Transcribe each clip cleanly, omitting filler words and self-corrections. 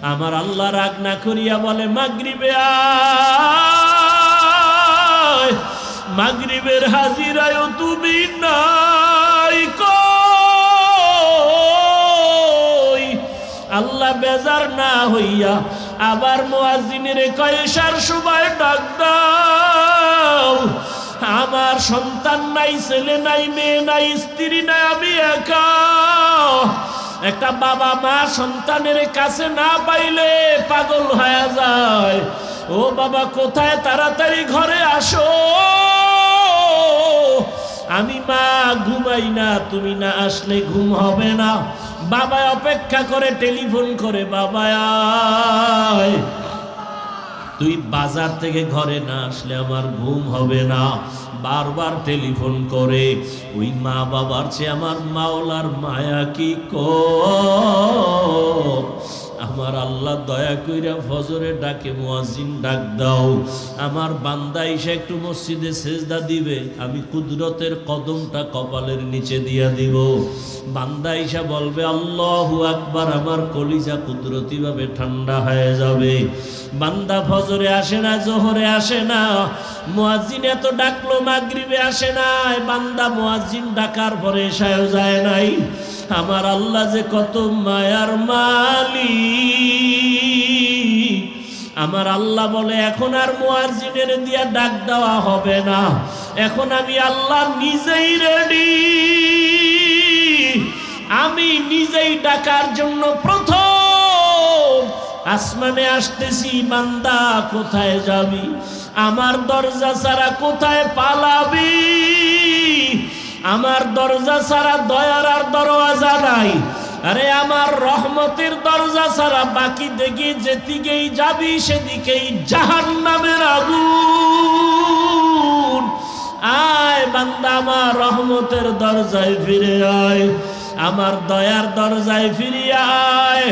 আমার আল্লাহ রাগ না করিয়া বলে মাগরিবে আয়, মাগরিবের হাজিরায় তুমি নাই কই। আল্লাহ বেজার না হইয়া আবার মুয়াজ্জিনের কয় এশার সময় ডাক দাও, আমার সন্তান নাই, ছেলে নাই, মেয়ে নাই, স্ত্রী নাই, আমি একা। একটা বাবা মা সন্তানের কাছে না পাইলে পাগল হয়ে যায়। ও বাবা কোথায়, তাড়াতাড়ি ঘরে আসো, আমি মা ঘুমাই না, তুমি না আসলে ঘুম হবে না। বাবা অপেক্ষা করে, টেলিফোন করে, বাবা আয়, তুই বাজার থেকে ঘরে না আসলে আমার ঘুম হবে না। বারবার টেলিফোন করে। ওই মা বাবার চেয়ে আমার মাওলার মায়া কি কম। আমার আল্লাহ দয়া কইরা ফজরে ডাকে, মুয়াজ্জিন ডাক দাও, আমার বান্দা এসে একটু মসজিদে সেজদা দিবে, আমি কুদরতের কদমটা কপালের নিচে দিয়া দিব। বান্দা এসে বলবে আল্লাহু আকবার, আমার কলিজা কুদরতি ভাবে ঠান্ডা হয়ে যাবে। বান্দা ফজরে আসে না, জোহরে আসে না, মুয়াজ্জিন এত ডাকলো মাগরিবে আসে নাই, বান্দা মুয়াজ্জিন ডাকার পরে এশায়ও যায় নাই। আমার আল্লাহ যে কত মায়ার মালিক। আমার আল্লাহ বলে এখন আর মুয়াজ্জিনের দিয়া ডাক দেওয়া হবে না, এখন আমি আল্লাহ নিজেই রেডি, আমি নিজেই ডাকার জন্য প্রথম আসমানে আসতেছি। বান্দা কোথায় যাবি, আমার দরজা ছাড়া কোথায় পালাবি, আমার দরজা ছাড়া দয়ার আর দরওয়াজা নাই। আরে আমার রহমতের দরজা ছাড়া বাকি দিকে যেদিকেই যাবি সেদিকেই জাহান্নামের আগুন। আয় বান্দা, আমার রহমতের দরজায় ফিরে আয়, আমার দয়ার দরজায় ফিরে আয়।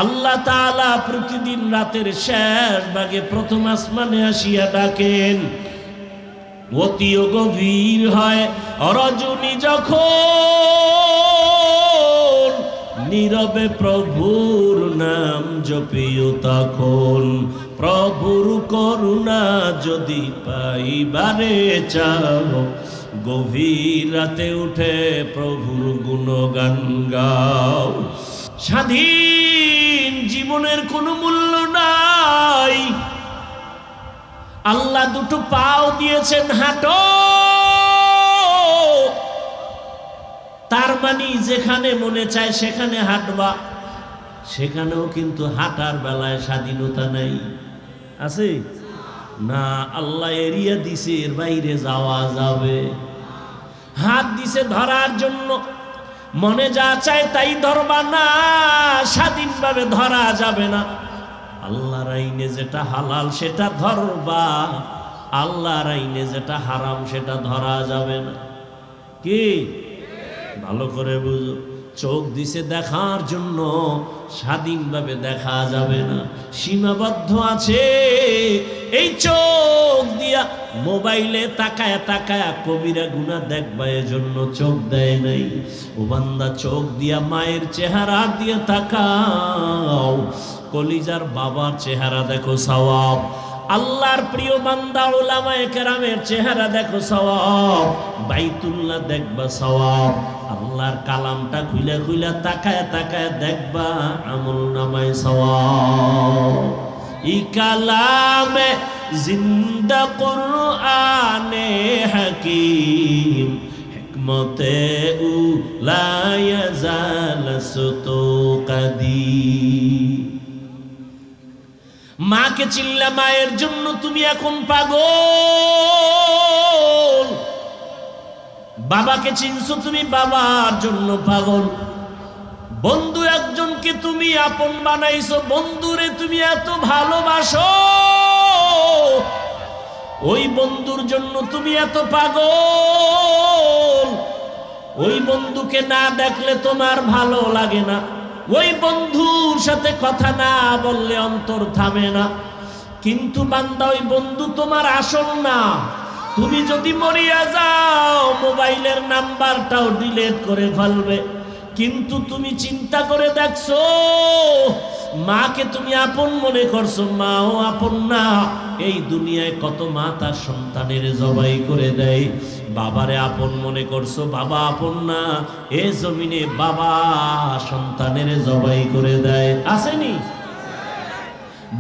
আল্লাহ তাআলা প্রতিদিন রাতের শেষ ভাগে প্রথম আসমানে আসিয়া ডাকেন। অতিও গভীর হয় রজনী যখন, নীরবে প্রভুর নাম জপিও তখন। প্রভুর করুণা যদি পাইবারে চাও, গভীর রাতে উঠে প্রভুর গুণগান গাও। স্বাধীন জীবনের কোনো মূল্য নাই। আল্লাহ দুটো পাও দিয়েছেন, হাঁটো। তার মানে যেখানে মনে চায় সেখানে হাঁটবা, সেখানেও কিন্তু হাঁটার বেলায় স্বাধীনতা নাই, আছে না? আল্লাহ এরিয়া দিছে, এর বাইরে যাওয়া যাবে। হাত দিছে ধরার জন্য, মনে যা চায় তাই ধরবা না, স্বাধীনভাবে ধরা যাবে না। আল্লাহর আইনে যেটা হালাল সেটা ধরবা, আল্লাহর আইনে যেটা হারাম সেটা ধরা যাবে না। কি ভালো করে বুঝো। চোখ দিছে দেখার জন্য, স্বাধীনভাবে দেখা যাবে না, সীমাবদ্ধ আছে। এই চোখ দিয়া মোবাইলে তাকায়া তাকায়া কবিরা গুনাহ দেখবা, এজন্য চোখ দেয় নাই। ও বান্দা, চোখ দিয়া মায়ের চেহারা দিয়ে তাকাও, কলিজার বাবার চেহারা দেখো সওয়াব। আল্লাহর প্রিয় বান্দা উলামায়ে কেরামের চেহারা দেখো সওয়াব, বাইতুল্লাহ দেখবা সওয়াব। আল্লাহর কালামটা খুলে খুলে তাকায় তাকায় দেখবা আমল নামায় সওয়াব। ই কালামে জিন্দা কুরআনে হাকিম, হিকমতে উলা ইয়াজাল সুতু কাদিম। মাকে চিল্লা মায়ের জন্য তুমি এখন পাগল, বাবাকে চিনছো তুমি বাবার জন্য পাগল, বন্ধু একজনকে তুমি আপন বানাইছো, বন্ধুরে তুমি এত ভালোবাসো, ওই বন্ধুর জন্য তুমি এত পাগল। ওই বন্ধুকে না দেখলে তোমার ভালো লাগে না, ওই বন্ধুর সাথে কথা না বললে অন্তর থামে না। কিন্তু বান্দা, ওই বন্ধু তোমার আসল না। তুমি যদি মরিয়া যাও, মোবাইলের নাম্বারটাও ডিলিট করে ফেলবে। কিন্তু তুমি চিন্তা করে দেখছো, মাকে তুমি আপন মনে করছো, মাও আপন না। এই দুনিয়ায় কত মা তার সন্তানের জবাই করে দেয়। বাবারে আপন মনে করছো, বাবা আপন না। এ জমিনে বাবা সন্তানের জবাই করে দেয়, আসেনি?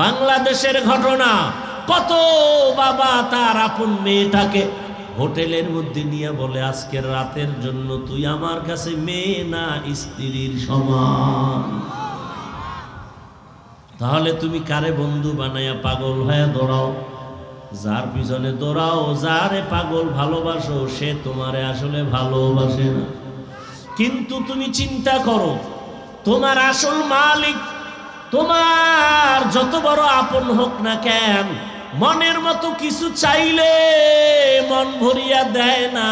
বাংলাদেশের ঘটনা, কত বাবা তার আপন মেয়েটাকে হোটেলের মধ্যে নিয়ে বলে, আজকের রাতের জন্য তুই আমার কাছে মেয়ে না, স্ত্রীর সমান। তাহলে তুমি কারে বন্ধু বানাইয়া পাগল হয়ে দৌড়াও? যার পিছনে দৌড়াও, যারে পাগল ভালোবাসো, সে তোমারে আসলে ভালোবাসে না। কিন্তু তুমি চিন্তা করো, তোমার আসল মালিক তোমার যত বড় আপন হোক না কেন, মনের মতো কিছু চাইলে মন ভরিয়া দেয় না।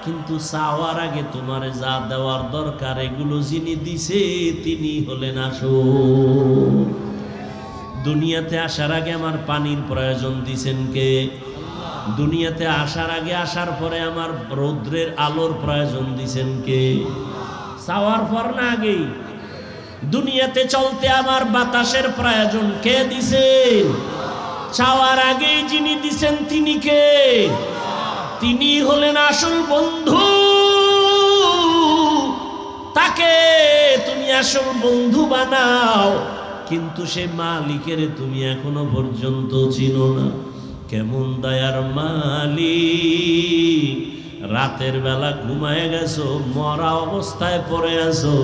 কিন্তু চাওয়ার আগে তোমারে যা দেওয়ার দরকার, এগুলো যিনি দিছে তিনি হলেন আসল। দুনিয়াতে আসার আগে আমার পানির প্রয়োজন দিছেন কে? দুনিয়াতে আসার আগে, আসার পরে আমার রৌদ্রের আলোর প্রয়োজন দিছেন কে? চাওয়ার পর না আগেই? দুনিয়াতে চলতে আমার বাতাসের প্রয়োজন কে দিছেন? চাওয়ার আগেই যিনি দিছেন তিনি কে? তিনি হলেন আসল বন্ধু। তাকে তুমি আসল বন্ধু বানাও, কিন্তু সে মালিকের তুমি এখনো পর্যন্ত চিনো না। কেমন দয়ার মালিক! রাতের বেলা ঘুমায় গেছো, মরা অবস্থায় পড়ে আছো।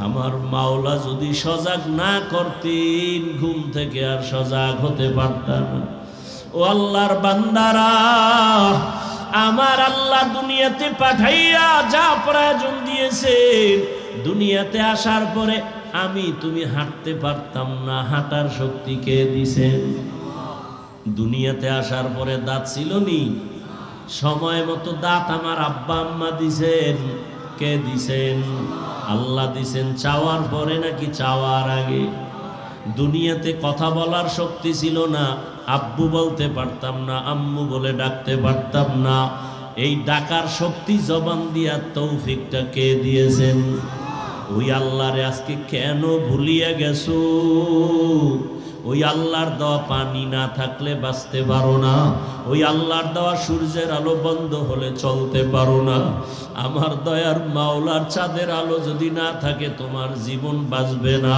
আমার মাওলা যদি সজাগ না করতেন, ঘুম থেকে আর সজাগ হতে পারতাম না। ও আল্লাহর বান্দারা, আমার আল্লাহ দুনিয়াতে পাঠাইয়া যা প্রয়োজন দিয়েছেন, দুনিয়াতে আসার পরে আমি তুমি হাঁটতে পারতাম না, হাঁটার শক্তি কে দিছেন? দুনিয়াতে আসার পরে দাঁত ছিল নি? সময় মতো দাঁত আমার আব্বা আম্মা দিছেন, কে দিছেন? আল্লাহ দিছেন। চাওয়ার পরে নাকি চাওয়ার আগে? দুনিয়াতে কথা বলার শক্তি ছিল না, আব্বু বলতে পারতাম না, আম্মু বলে ডাকতে পারতাম না। এই ডাকার শক্তি জবান দিয়া তৌফিকটা কে দিয়েছেন? ওই আল্লাহরে আজকে কেন ভুলিয়া গেছো? ওই আল্লাহর দেওয়া পানি না থাকলে বাঁচতে পারো না। ওই আল্লাহর দেওয়া সূর্যের আলো বন্ধ হলে চলতে পারো না। আমার দয়ার মাওলার চাঁদের আলো যদি না থাকে, তোমার জীবন বাঁচবে না।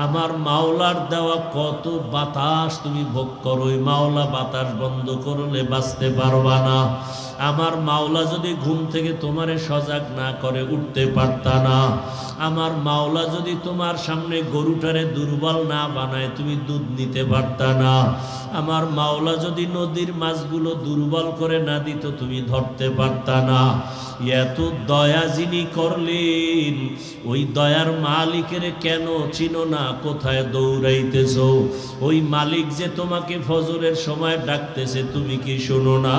আমার মাওলার দেওয়া কত বাতাস তুমি ভোগ করো, ওই মাওলা বাতাস বন্ধ করলে বাঁচতে পারবা না। আমার মাওলা যদি ঘুম থেকে তোমারে সজাগ না করে, উঠতে পারতা না। আমার মাওলা যদি তোমার সামনে গরুটারে দুর্বল না বানায়, তুমি দুধ নিতে পারতা না। আমার মাওলা যদি নদীর মাছগুলো দুর্বল করে না দিত, তুমি ধরতে পারতা না। এত দয়া যিনি করলেন, ওই দয়ার মালিকের কেন চিনো না? কোথায় দৌড়াইতেছ? ওই মালিক যে তোমাকে ফজরের সময় ডাকতেছে, তুমি কি শোনো না?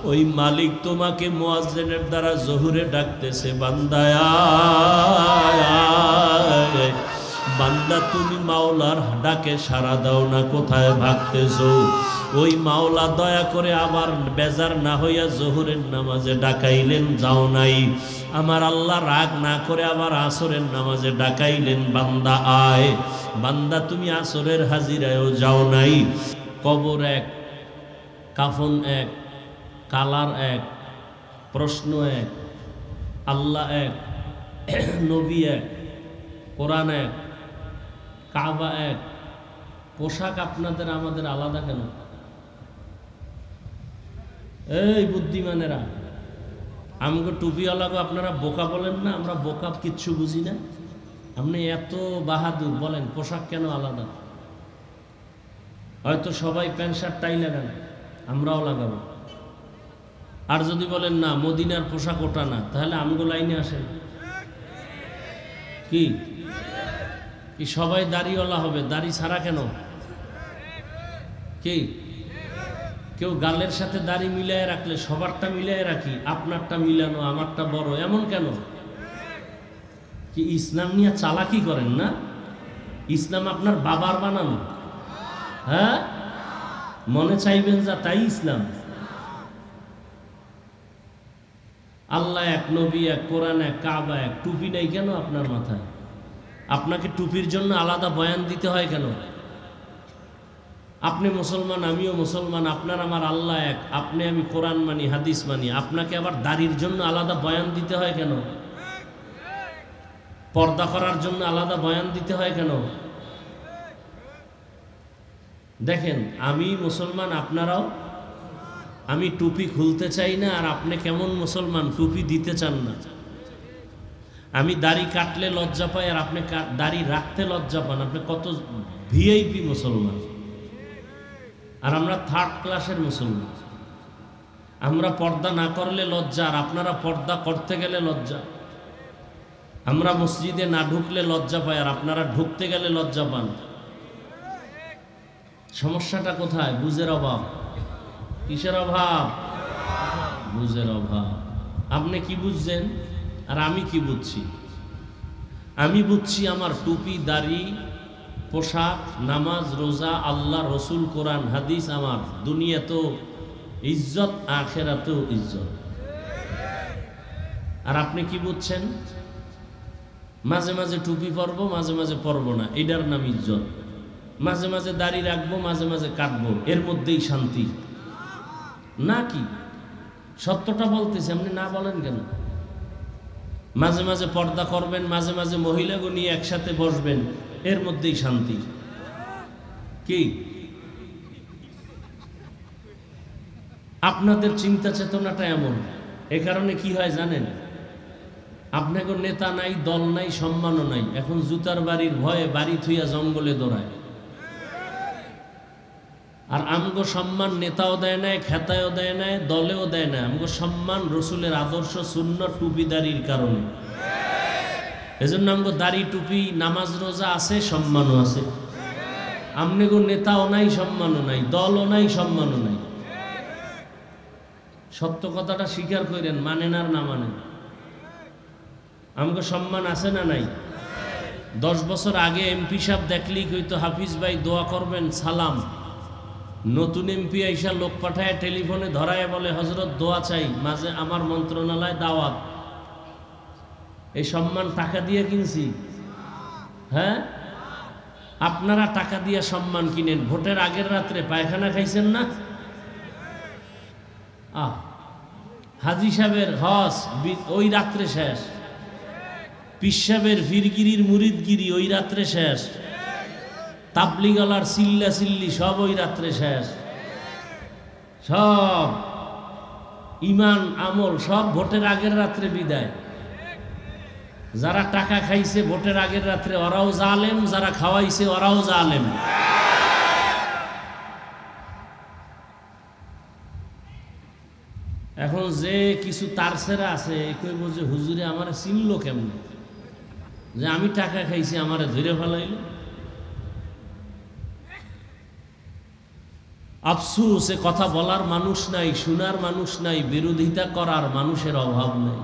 ওই মালিক তোমাকে মুয়াজ্জিনের দ্বারা জোহরে ডাকতেছে, বান্দায়া বান্দা, তুমি মাওলার ডাকে সাড়া দাও না, কোথায় ভাগতেছো? ওই মাওলা দয়া করে আবার বেজার না হইয়া জোহরের নামাজে ডাকাইলেন, যাও নাই। আমার আল্লাহ রাগ না করে আবার আসরের নামাজে ডাকাইলেন, বান্দা আয়। বান্দা, তুমি আসরের হাজিরায়ও যাও নাই। কবর এক, কাফন এক, কালার এক, প্রশ্ন এক, আল্লাহ এক, নবী এক, কোরআন এক, কাবা এক। পোশাক আপনাদের আমাদের আলাদা কেন? এই বুদ্ধিমানেরা, আমাকে টুপিওয়ালাকে আপনারা বোকা বলেন না? আমরা বোকা, কিচ্ছু বুঝি না। আপনি এত বাহাদুর, বলেন পোশাক কেন আলাদা? হয়তো সবাই প্যান্ট শার্ট টাই লাগান, আমরাও লাগাবো। আর যদি বলেন না মদিনার পোশাক ওটা না, তাহলে আমগো লাইনে আসেন। কি কি সবাই দাড়িওয়ালা হবে? দাড়ি ছাড়া কেন? কি কেউ গালের সাথে দাড়ি মিলিয়ে রাখলে সবারটা মিলিয়ে রাখি, আপনারটা মিলানো, আমারটা বড়, এমন কেন? কি ইসলাম নিয়ে চালাকি করেন না? ইসলাম আপনার বাবার বানানো? হ্যাঁ, মনে চাইবেন যা তাই ইসলাম? আল্লাহ এক, নবী এক, কোরআন এক, কাবা এক, টুপি নাই কেন আপনার মাথায়? আপনাকে টুপির জন্য আলাদা বয়ান দিতে হয় কেন? আপনি মুসলমান, আমিও মুসলমান, আপনার আমার আল্লাহ এক, আপনি আমি কোরআন মানি, হাদিস মানি, আপনাকে আবার দাড়ির জন্য আলাদা বয়ান দিতে হয় কেন? পর্দা করার জন্য আলাদা বয়ান দিতে হয় কেন? দেখেন, আমি মুসলমান, আপনারাও। আমি টুপি খুলতে চাই না, আর আপনি কেমন মুসলমান টুপি দিতে চান না? আমি দাড়ি কাটলে লজ্জা পাই, আর আপনি দাড়ি রাখতে লজ্জা পান। আপনি কত ভিআইপি মুসলমান, আর আমরা থার্ড ক্লাসের মুসলমান। আমরা পর্দা না করলে লজ্জা, আর আপনারা পর্দা করতে গেলে লজ্জা। আমরা মসজিদে না ঢুকলে লজ্জা পাই, আর আপনারা ঢুকতে গেলে লজ্জা পান। সমস্যাটা কোথায়? বুঝের অভাব। কিসের অভাব? বুঝের অভাব। আপনি কি বুঝছেন আর আমি কি বুঝছি? আমি বুঝছি আমার টুপি, দাড়ি, পোশাক, নামাজ, রোজা, আল্লাহ, রসুল, কোরআন, হাদিস আমার দুনিয়াতেও ইজ্জত, আখেরাতেও ইজ্জত। আর আপনি কি বুঝছেন? মাঝে মাঝে টুপি পরবো, মাঝে মাঝে পরবো না, এটার নাম ইজ্জত। মাঝে মাঝে দাড়ি রাখবো, মাঝে মাঝে কাটবো, এর মধ্যেই শান্তি নাকি? সত্যটা বলতেছি, আপনি না বলেন কেন? মাঝে মাঝে পর্দা করবেন, মাঝে মাঝে মহিলাকে নিয়ে একসাথে বসবেন, এর মধ্যেই শান্তি কি? আপনাদের চিন্তা চেতনাটা এমন। এ কারণে কি হয় জানেন? আপনাকে নেতা নাই, দল নাই, সম্মানও নাই। এখন জুতার বাড়ির ভয়ে বাড়ি থুইয়া জঙ্গলে দৌড়ায়। আর আমগো সম্মান নেতাও দেয় না, খেতায়ও দেয় না, দলেও দেয় না। আমগো সম্মান রসুলের আদর্শ, সুন্নাত, টুপিদারির কারণে। এজন্য আমগো দাড়ি, টুপি, নামাজ, রোজা আছে, সম্মানও আছে। আমনেগো নেতাও নাই, সম্মানও নাই, দলও নাই, সম্মানও নাই। সত্য কথাটা স্বীকার করেন, মানেন আর না মানেন। আমগো সম্মান আছে না নাই? 10 বছর আগে এমপি সাহেব দেখলেই কইতো, হাফিজ ভাই দোয়া করবেন, সালাম। নতুন এমপি আইসা লোক পাঠায়, টেলিফোনে ধরায় বলে, হজরত দোয়া চাই, মাঝে আমার মন্ত্রণালয় দাওয়াত। এই সম্মান টাকা দিয়ে কিনছি? হ্যাঁ, আপনারা টাকা দিয়ে সম্মান কিনেন। ভোটের আগের রাত্রে পায়খানা খাইছেন না? হাজি সাহেবের হজ ওই রাত্রে শেষ। পীর সাহেবের ফিরগিরির মুরিদগিরি ওই রাত্রে শেষ। তাবলিগালার চিল্লা চিল্লি সব ওই রাত্রে শেষ। সব ইমান আমল সব ভোটের আগের রাত্রে বিদায়। যারা টাকা খাইছে ভোটের আগের রাত্রে ওরাও জালেম, যারা খাওয়াইছে ওরাও জালেম। এখন যে কিছু তারছেরা আছে, কইব যে হুজুরে আমার চিনলো কেমন, যে আমি টাকা খাইছি আমারে ধরে ফেলাইল। আফসোস, এ কথা বলার মানুষ নাই, শোনার মানুষ নাই, বিরোধিতা করার মানুষের অভাব নাই।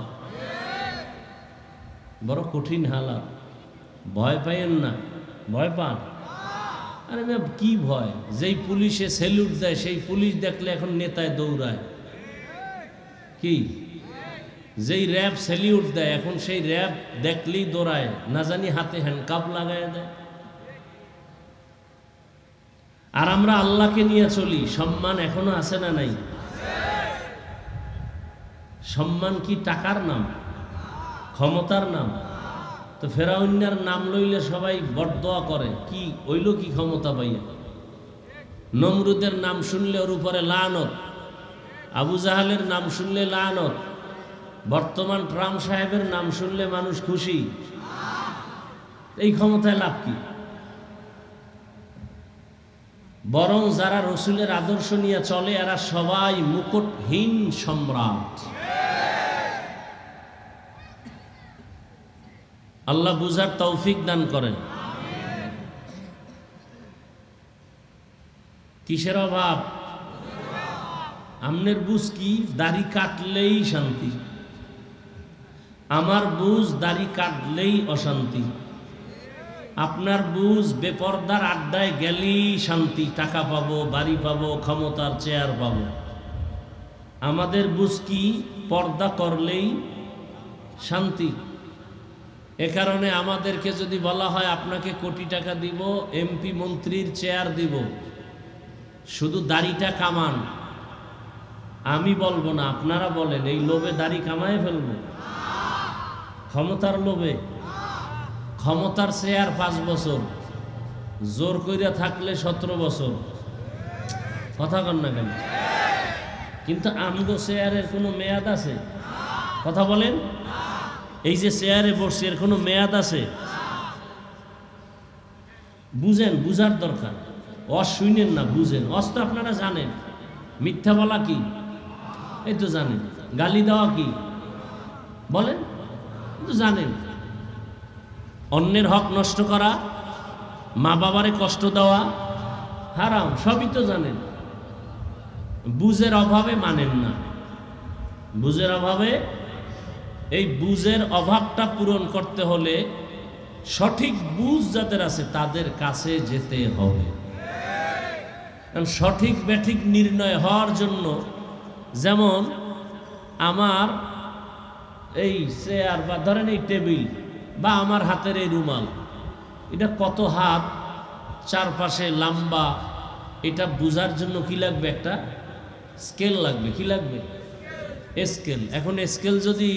বড় কঠিন হালাত। ভয় পাইয়েন না। ভয় পান? আরে না, কি ভয়? যেই পুলিশে স্যালুট দেয়, সেই পুলিশ দেখলে এখন নেতায় দৌড়ায়। কি? যেই র্যাব স্যালুট দেয়, এখন সেই র্যাব দেখলেই দৌড়ায়, না জানি হাতে হ্যান্ডকাপ লাগায় দেয়। আর আমরা আল্লাহকে নিয়ে চলি। সম্মান এখনো আছে না নাই? সম্মান কি টাকার নাম, ক্ষমতার নাম? তো ফেরাউন্নার নাম লইলে সবাই বরদোয়া করে, কি হইল কি ক্ষমতা পাইয়া? নমরুদের নাম শুনলে ওর উপরে লানত, আবু জাহালের নাম শুনলে লানত, বর্তমান ট্রাম্প সাহেবের নাম শুনলে মানুষ খুশি। এই ক্ষমতায় লাভ কি? বরং যারা রসুলের আদর্শ নিয়ে চলে এরা সবাই মুকুটহীন সম্রাট। আল্লাহ বুঝার তৌফিক দান করেন। কিসের অভাব? আমনের বুঝ কি? দাড়ি কাটলেই শান্তি। আমার বুঝ দাড়ি কাটলেই অশান্তি। আপনার বুঝ বেপরদার আড্ডায় গেলেই শান্তি, টাকা পাবো, বাড়ি পাবো, ক্ষমতার চেয়ার পাবো। আমাদের বুঝ কি? পর্দা করলেই শান্তি। এ কারণে আমাদেরকে যদি বলা হয় আপনাকে কোটি টাকা দিব, এমপি মন্ত্রীর চেয়ার দিব, শুধু দাড়িটা কামান, আমি বলবো না, আপনারা বলেন, এই লোভে দাড়ি কামায় ফেলবো? ক্ষমতার লোভে? ক্ষমতার চেয়ার 5 বছর, জোর কইরা থাকলে 17 বছর। কথা কন না কেন? কিন্তু আমগো চেয়ারের কোনো মেয়াদ আছে? কথা বলেন। এই যে চেয়ারে বসছে এর কোনো মেয়াদ আছে? বুঝেন, বুঝার দরকার। শুনেন না, বুঝেন। তো আপনারা জানেন মিথ্যা বলা কি, এই তো জানেন। গালি দেওয়া কি বলেন, তো জানেন। অন্যের হক নষ্ট করা, মা বাবারে কষ্ট দেওয়া হারাম, সবই তো জানেন। বুঝের অভাবে মানেন না, বুঝের অভাবে। এই বুঝের অভাবটা পূরণ করতে হলে সঠিক বুঝ যাদের আছে তাদের কাছে যেতে হবে। কারণ সঠিক ব্যাঠিক নির্ণয় হওয়ার জন্য, যেমন আমার এই চেয়ার বা ধরেন এই টেবিল বা আমার হাতের এই রুমাল, এটা কত হাত চারপাশে লম্বা, এটা বুঝার জন্য কি লাগবে? একটা স্কেল লাগবে। কি লাগবে? স্কেল। এখন স্কেল যদি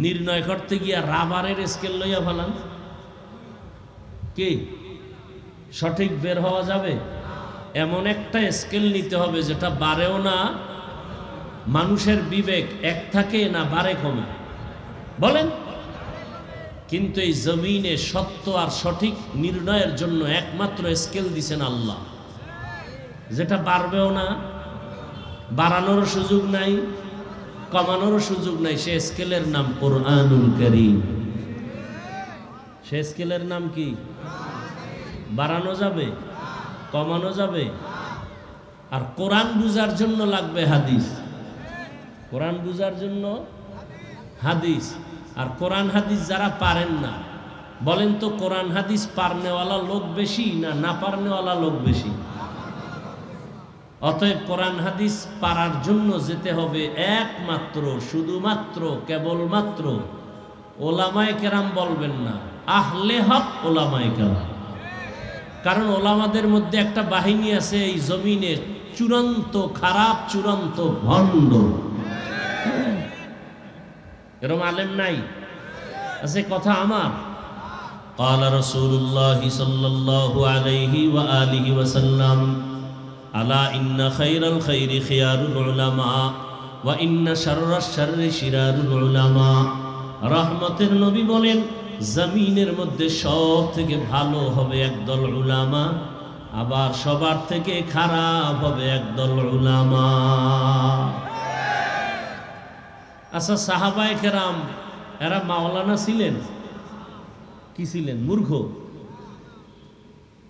নির্ণয় করতে গিয়া রাবারের স্কেল লইয়া ফেলান, কি সঠিক বের হওয়া যাবে? এমন একটা স্কেল নিতে হবে যেটা বাড়েও না, মানুষের বিবেক এক থাকে না বাড়ে কমে, বলেন। কিন্তু এই জমিনে সত্য আর সঠিক নির্ণয়ের জন্য একমাত্র স্কেল দিছেন আল্লাহ, যেটা বাড়বেও না, বাড়ানোর সুযোগ নাই, কমানোর সুযোগ নাই। সে স্কেলের নাম কোরআনুল কারীম। সে স্কেলের নাম কি? বাড়ানো যাবে, কমানো যাবে। আর কোরআন বুঝার জন্য লাগবে হাদিস। কোরআন বুঝার জন্য হাদিস। আর কোরআন হাদিস যারা পারেন না, বলেন তো কোরআন হাদিস পারনেওয়ালা লোক বেশি না না পারনেওয়ালা লোক বেশি? অতএব কোরআন হাদিস পারার জন্য যেতে হবে একমাত্র, শুধুমাত্র, কেবলমাত্র ওলামায়ে কেরাম বলবেন না, আহলে হক ওলামায়ে কেরাম। কারণ ওলামাদের মধ্যে একটা বাহিনী আছে এই জমিনের চূড়ান্ত খারাপ, চূড়ান্ত ভণ্ড। এরকম আলেম নাই? আছে কথা আমার। قال رسول الله صلى الله عليه وآله وسلم ألا إن خير الخير خيار العلماء وإن شر الشر شرار العلماء। রহমতের নবী বলেন, জমিনের মধ্যে সব থেকে ভালো হবে একদল উলামা, আবার সবার থেকে খারাপ হবে একদল উলামা। আচ্ছা, সাহাবায়ে কেরাম এরা মাওলানা ছিলেন? কি ছিলেন? মূর্খ।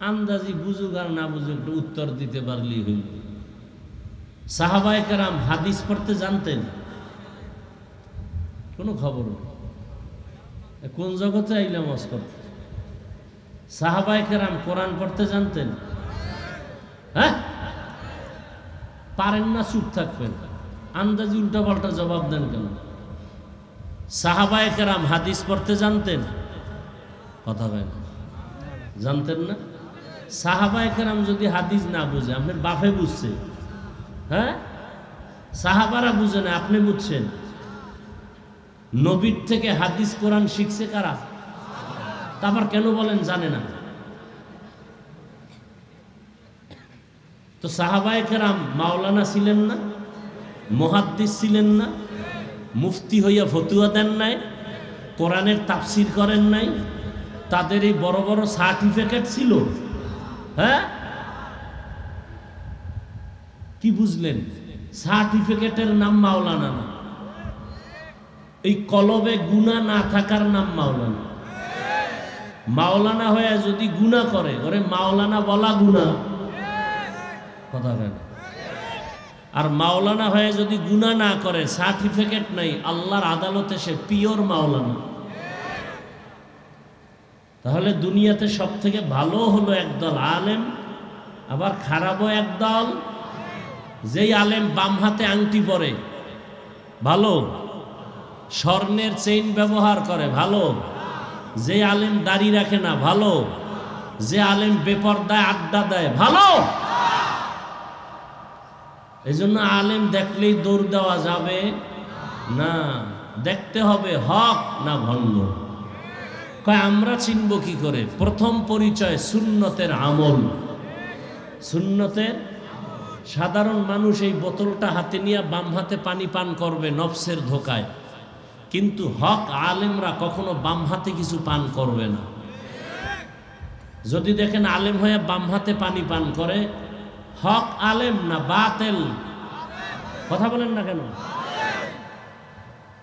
আন্দাজি বুঝুক আর না বুঝুক একটু উত্তর দিতে পারলেই হইল। সাহাবায়ে কেরাম হাদিস পড়তে জানতেন? কোনো খবর নেই। কোন জগতে আইলাম ওয়াজ করতে? সাহাবায়ে কেরাম কোরআন পড়তে জানতেন? হ্যাঁ, পারেন না, চুপ থাকবেন। আন্দাজি উল্টা পাল্টা জবাব দেন কেন? সাহাবায়ে কেরাম হাদিস পড়তে জানতেন? কথা হয় না, জানতেন না? সাহাবায়ে কেরাম যদি হাদিস না বুঝে, আপনার বাপে বুঝছে? হ্যাঁ, সাহাবারা বুঝে না, আপনি বুঝছেন। নবীর থেকে হাদিস কোরআন শিখছে কারা? তারপর কেন বলেন জানে না? তো সাহাবায়ে কেরাম মাওলানা ছিলেন না? মুহাদ্দিস ছিলেন না? মুফতি হইয়া ফতুয়া দেন নাই? কোরআনের তাফসির করেন নাই? তাদের এই বড় বড় সার্টিফিকেট ছিল? হ্যাঁ, কি বুঝলেন? সার্টিফিকেটের নাম মাওলানা না, এই কলবে গুনাহ না থাকার নাম মাওলানা। মাওলানা হয়ে যদি গুনাহ করে, ওরে মাওলানা বলা গুনাহ। কথা বলেন। আর মাওলানা হয়ে যদি গুনাহ না করে, সার্টিফিকেট নাই, আল্লাহর আদালতে সে পিওর মাওলানা। তাহলে দুনিয়াতে সব থেকে ভালো হলো একদল আলেম, আবার খারাপও একদল। যেই আলেম বাম হাতে আংটি পরে ভালো, স্বর্ণের চেইন ব্যবহার করে ভালো, যে আলেম দাড়ি রাখে না ভালো, যে আলেম বেপরদায় আড্ডা দেয় ভালো। এই জন্য আলেম দেখলেই দৌড় দেওয়া যাবে না, দেখতে হবে হক না ভণ্ড। কয় আমরা চিনব কি করে? প্রথম পরিচয় সুন্নতের আমল। সুন্নতের, সাধারণ মানুষ এই বোতলটা হাতে নিয়ে বাম হাতে পানি পান করবে নফসের ধোকায়, কিন্তু হক আলেমরা কখনো বাম হাতে কিছু পান করবে না। যদি দেখেন আলেম হয়ে বাম হাতে পানি পান করে, হক আলেম না বাতেল? কথা বলেন না কেন?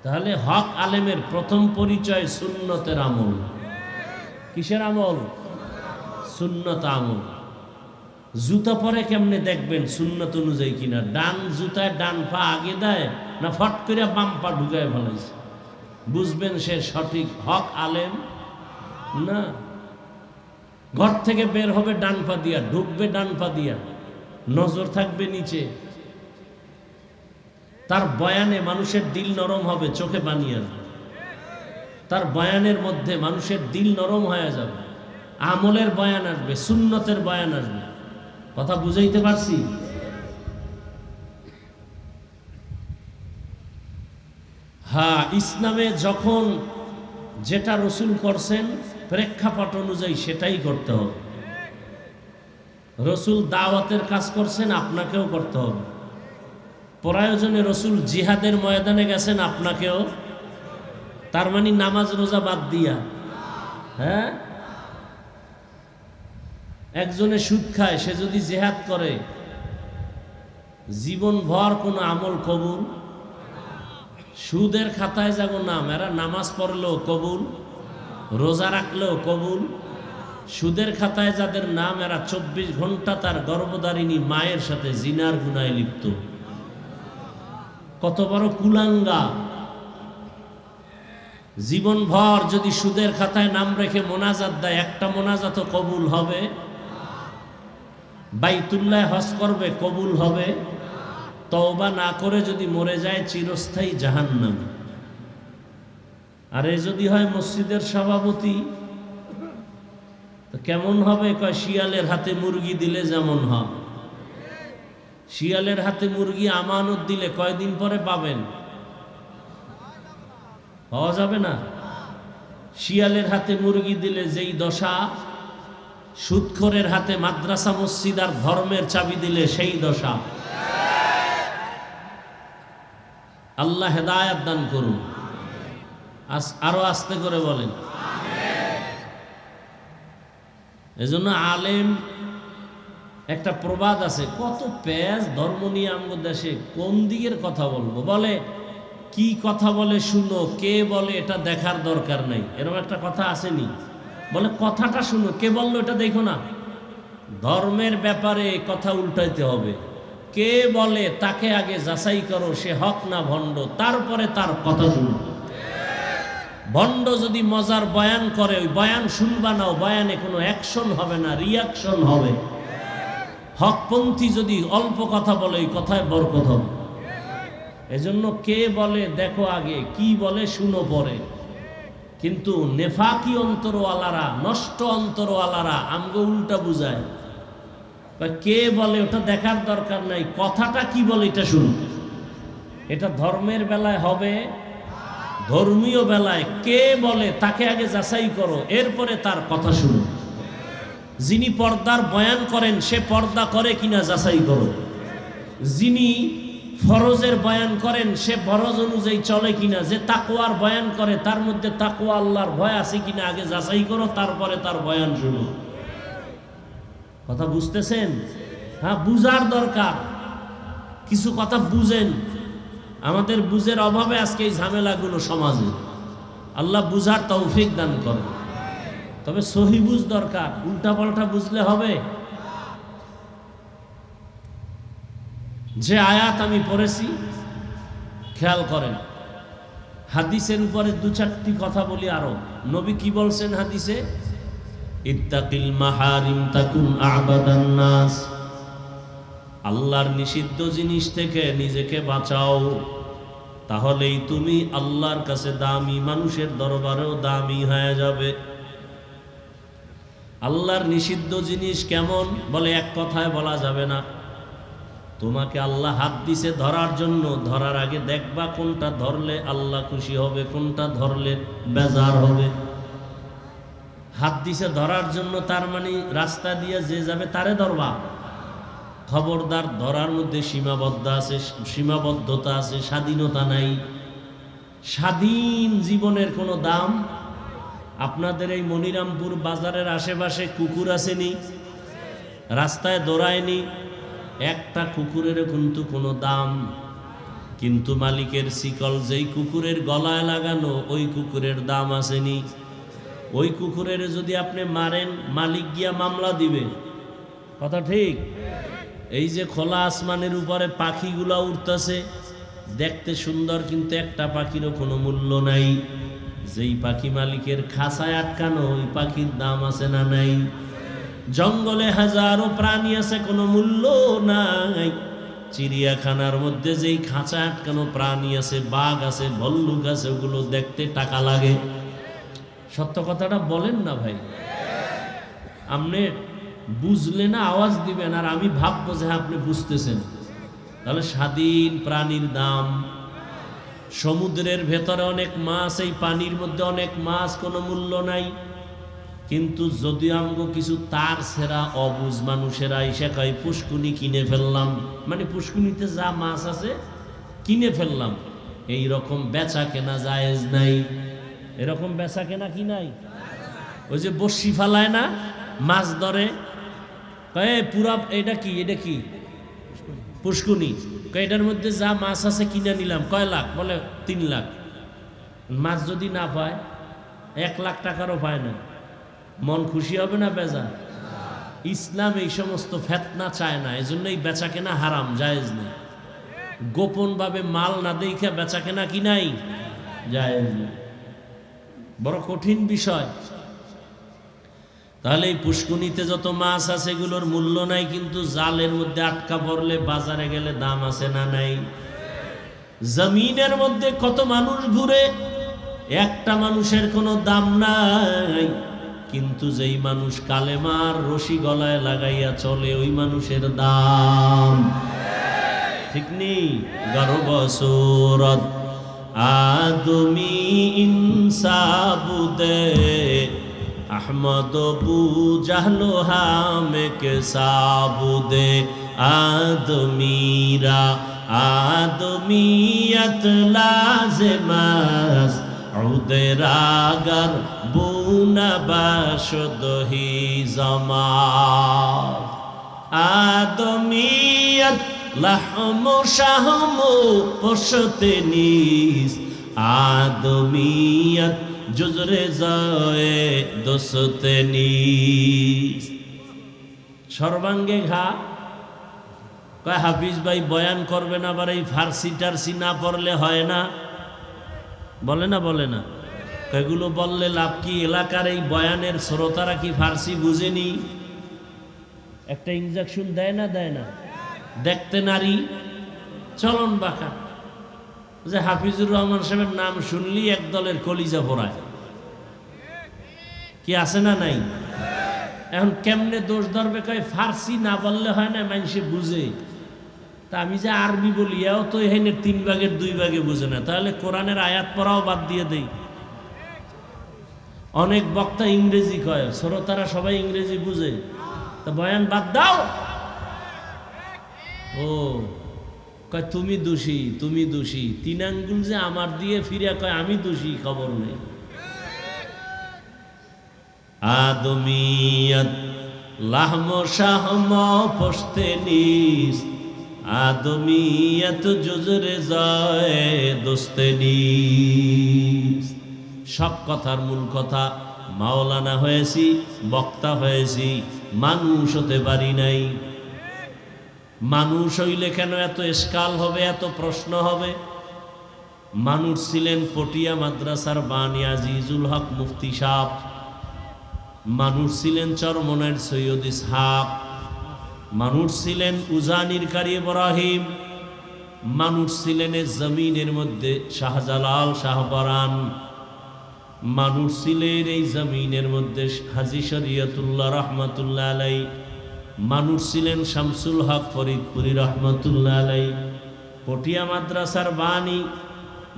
তাহলে হক আলেমের প্রথম পরিচয় সুন্নতের আমল। কিসের আমল? সুন্নত আমল। জুতা পরে কেমনে দেখবেন সুন্নত অনুযায়ী কিনা? ডান জুতায় ডান পা আগে দেয় না ফট করে বাম পা ঢুকায় ফেলাইছে, বুঝবেন সে সঠিক হক আলেম না। ঘর থেকে বের হবে ডান পা দিয়া, ঢুকবে ডান পা দিয়া, নজর থাকবে নিচে, তার বয়ানে মানুষের দিল নরম হবে, চোখে পানি আসবে, তার বয়ানের মধ্যে মানুষের দিল নরম হয়ে যাবে, আমলের বয়ান আসবে, সুন্নতের বয়ান আসবে। কথা বুঝাইতে পারছি? হ্যাঁ, ইসলামে যখন যেটা রসুল করছেন প্রেক্ষাপট অনুযায়ী সেটাই করতে হবে। রসুল দাওয়াতের কাজ করছেন, আপনাকেও করতে হবে। প্রয়োজনে রসুল জিহাদের ময়দানে গেছেন, আপনাকেও। তার মানে নামাজ রোজা বাদ দিয়া? হ্যাঁ, একজনে সুদ খায়, সে যদি জিহাদ করে জীবন ভর কোনো আমল কবুল? সুদের খাতায় যাব নাম, এরা নামাজ পড়লেও কবুল, রোজা রাখলেও কবুল। সুদের খাতায় যাদের নাম, এরা 24 ঘন্টা তার গর্ভধারিণী মায়ের সাথে জিনার গুনায় লিপ্ত। কত বড় কুলাঙ্গা! জীবন ভর যদি সুদের খাতায় নাম রেখে মোনাজাত দেয়, একটা মোনাজাতও কবুল হবে? বাইতুল্লাহ হজ করবে, কবুল হবে? তওবা না করে যদি মরে যায়, চিরস্থায়ী জাহান্নাম। আর এ যদি হয় মসজিদের সভাপতি, তো কেমন হবে? কয় শিয়ালের হাতে মুরগি দিলে যেমন হয়। শিয়ালের হাতে মুরগি আমানত দিলে কয়দিন পরে পাবেন? পাওয়া যাবে না। শিয়ালের হাতে মুরগি দিলে যেই দশা, সুদখোরের হাতে মাদ্রাসা মসজিদ আর ধর্মের চাবি দিলে সেই দশা। আল্লাহ হেদায়াত দান করুন। আরো আস্তে করে বলেন। এজন্য আলেম, একটা প্রবাদ আছে, কত প্যাজ ধর্ম নিয়ে আমগো দেশে, কোন দিকের কথা বলবো? বলে কি কথা বলে শুনো, কে বলে এটা দেখার দরকার নাই, এরকম একটা কথা আসেনি? বলে কথাটা শুনো, কে বললো এটা দেখো না। ধর্মের ব্যাপারে কথা উল্টাইতে হবে। কে বলে তাকে আগে যাচাই করো, সে হক না ভণ্ড, তারপরে তার কথা শুনো। ভণ্ড যদি মজার বয়ান করে, ওই বয়ান শুনবা না, বয়ানে কোনো অ্যাকশন হবে না, রিয়াকশন হবে। হকপন্থী যদি অল্প কথা বলে, ওই কথায় বরকত হবে। এজন্য কে বলে দেখো আগে, কি বলে শুনো পরে। কিন্তু নেফাকি অন্তরওয়ালারা, নষ্ট অন্তরওয়ালারা আমগো উল্টা বুঝায়। কে বলে ওটা দেখার দরকার নাই, কথাটা কি বলে এটা শুনো। এটা ধর্মের বেলায় হবে, ধর্মীয় বেলায় কে বলে তাকে আগে যাচাই করো, এরপরে তার কথা শুনো। যিনি পর্দার বয়ান করেন, সে পর্দা করে কিনা যাচাই করো। যিনি ফরজের বয়ান করেন, সে ফরজ অনুযায়ী চলে কিনা। যে তাকওয়ার বয়ান করে, তার মধ্যে তাকওয়া আল্লাহর ভয় আছে কিনা আগে যাচাই করো, তারপরে তার বয়ান শুনো। কথা বুঝতেছেন? হ্যাঁ, বুঝার দরকার। কিছু কথা বুঝেন। আমাদের বুঝের অভাবে আজকে এই ঝামেলাগুলো সমাজে। আল্লাহ বুঝার তৌফিক দান করে। তবে সহি বুঝ দরকার, উল্টা পাল্টা বুঝলে হবে? যে আয়াত আমি পড়েছি, খেয়াল করেন। হাদিসের উপরে 2-4টি কথা বলি আরো। নবী কি বলছেন হাদিসে? ইত্তাকিল মাহারিম তাকুন আবাদান নাস। আল্লাহর নিষিদ্ধ জিনিস থেকে নিজেকে বাঁচাও, তাহলেই তুমি আল্লাহর কাছে দামি, মানুষের দরবারেও দামি হয়ে যাবে। আল্লাহর নিষিদ্ধ জিনিস কেমন বলে এক কথায় বলা যাবে না। তোমাকে আল্লাহ হাত দিছে ধরার জন্য, ধরার আগে দেখবা কোনটা ধরলে আল্লাহ খুশি হবে, কোনটা ধরলে বেজার হবে। হাত দিছে ধরার জন্য, তার মানে রাস্তা দিয়ে যে যাবে তারে ধরবা। খবরদার, ধরার মধ্যে সীমাবদ্ধতা আছে, স্বাধীনতা নাই। স্বাধীন জীবনের কোনো দাম। আপনাদের এই মনিরামপুর বাজারের আশেপাশে কুকুর আসেনি, রাস্তায় দৌড়ায়নি, একটা কুকুরেরও কিন্তু কোনো দাম। কিন্তু মালিকের শিকল যেই কুকুরের গলায় লাগানো, ওই কুকুরের দাম আসেনি। ওই কুকুরের যদি আপনি মারেন, মালিক গিয়া মামলা দিবে। কথা ঠিক? এই যে খোলা আসমানের উপরে পাখিগুলা উড়তেছে, দেখতে সুন্দর, কিন্তু একটা পাখিরও কোনো মূল্য নাই। যেই পাখি মালিকের খাঁচায় আটকানো, ওই পাখির দাম আছে না নাই? জঙ্গলে হাজারো প্রাণী আছে, কোনো মূল্য নাই। চিড়িয়াখানার মধ্যে যেই খাঁচায় আটকানো প্রাণী আছে, বাঘ আছে, ভল্লুক আছে, ওগুলো দেখতে টাকা লাগে। সত্য কথাটা বলেন না ভাই। আপনি বুঝলে না আওয়াজ দিবেন, আর আমি ভাববো যে আপনি বুঝতেছেন। তাহলে স্বাধীন প্রাণীর দাম। সমুদ্রের ভেতরে অনেক মাছ, এই পানির মধ্যে অনেক মাছ, কোনো মূল্য নাই। কিন্তু যদি আমগো কিছু তার সেরা অবুঝ মানুষেরা এসে কয় পুষ্কুনি কিনে ফেললাম, মানে পুষ্কুনিতে যা মাছ আছে কিনে ফেললাম, এই রকম বেচা কেনা জায়েজ নাই। এরকম বেচা কেনা কি নাই? ওই যে বড়শি ফালায় না, মাছ ধরে, কয়ে পুরা এটা কি, এটা কি পুষ্কুনি, এটার মধ্যে যা মাছ আছে কিনে নিলাম, কয় লাখ? বলে 3 লাখ। মাছ যদি না পায়, 1 লাখ টাকারও পায় না, মন খুশি হবে না বেজা? ইসলাম এই সমস্ত ফেতনা চায় না, এই জন্যই বেচা কেনা হারাম, জায়েজ নেই। গোপন ভাবে মাল না দেখে বেচা কেনা কি নাই, জায়েজ নেই। বড় কঠিন বিষয়। তাহলে এই পুষ্কুনিতে যত মাছ আছে এগুলোর মূল্য নাই, কিন্তু জালের মধ্যে আটকা পড়লে বাজারে গেলে দাম আছে না নাই? জমিনের মধ্যে কত মানুষ ঘুরে, একটা মানুষের কোনো দাম নাই, কিন্তু যেই মানুষ কালেমার রশি গলায় লাগাইয়া চলে, ওই মানুষের দাম। ঠিক নেই? গর্ব সুরত আদমি ইনসাবুদে अहमद बू जहलो हम के साबुदे आदमीरा आदमीयत लाज़िमस उदरागर बुना बशद ही जमा आदमीयत लहमो शाहमो पशते नीस आदमीयत जुजरे जाए दोस्ते नीस सर्वांगे घा কয় হাফিজ ভাই বয়ান করবেন, আবার এই ফার্সি টার্সি না পড়লে হয় না, বলে না? বলে না? এগুলো বললে লাভ কি? এলাকার এই বয়ানের শ্রোতারা কি ফার্সি বুঝেনি? একটা ইনজেকশন দেয় না? দেয় না? দেখতে নারী, চলন বাঁকা। যে হাফিজুর রহমান সাহেবের নাম শুনলি এক দলের কলিজা পড়ায়। কি আছে না নাই? এখন কেমনে দোষ ধরবে? কয় ফার্সি না বললে হয় না, মানুষে বুঝে। তা আমি যে আরবি বলি, এও তো এখানে 3 ভাগের 2 ভাগে বুঝে না, তাহলে কোরআনের আয়াত পড়াও বাদ দিয়ে দেই। অনেক বক্তা ইংরেজি কয়, শ্রোতারা সবাই ইংরেজি বুঝে, তা বয়ান বাদ দাও। ও কয় তুমি দোষী, তুমি দোষী। 3 আঙ্গুল যে আমার দিয়ে ফিরে কয় আমি দোষী, খবর নেই। আদমিয়ত লাহম শাহম পশতে নিস আদমিয়ত জুজরে যায় দোস্তে নিস। সব কথার মূল কথা, মাওলানা হয়েছি, বক্তা হয়েছি, মানুষ হতে পারি নাই। মানুষ হইলে কেন এত এসকাল হবে, এত প্রশ্ন হবে? মানুষ ছিলেন পটিয়া মাদ্রাসার বানী আজিজুল হক মুফতি সাহেব, মানুষ ছিলেন চরমনের সৈয়দ ইসহাক, মানুষ ছিলেন উজানির কারি ইব্রাহিম, মানুষ ছিলেন এই জমিনের মধ্যে শাহজালাল শাহপরান, মানুষ ছিলেন এই জমিনের মধ্যে হাজী শরীয়তুল্লাহ রহমাতুল্লাহ আলাই, মানুষ ছিলেন শামসুল হক ফরিদপুরি রহমাতুল্লাহ আলাই। পটিয়া মাদ্রাসার বাণী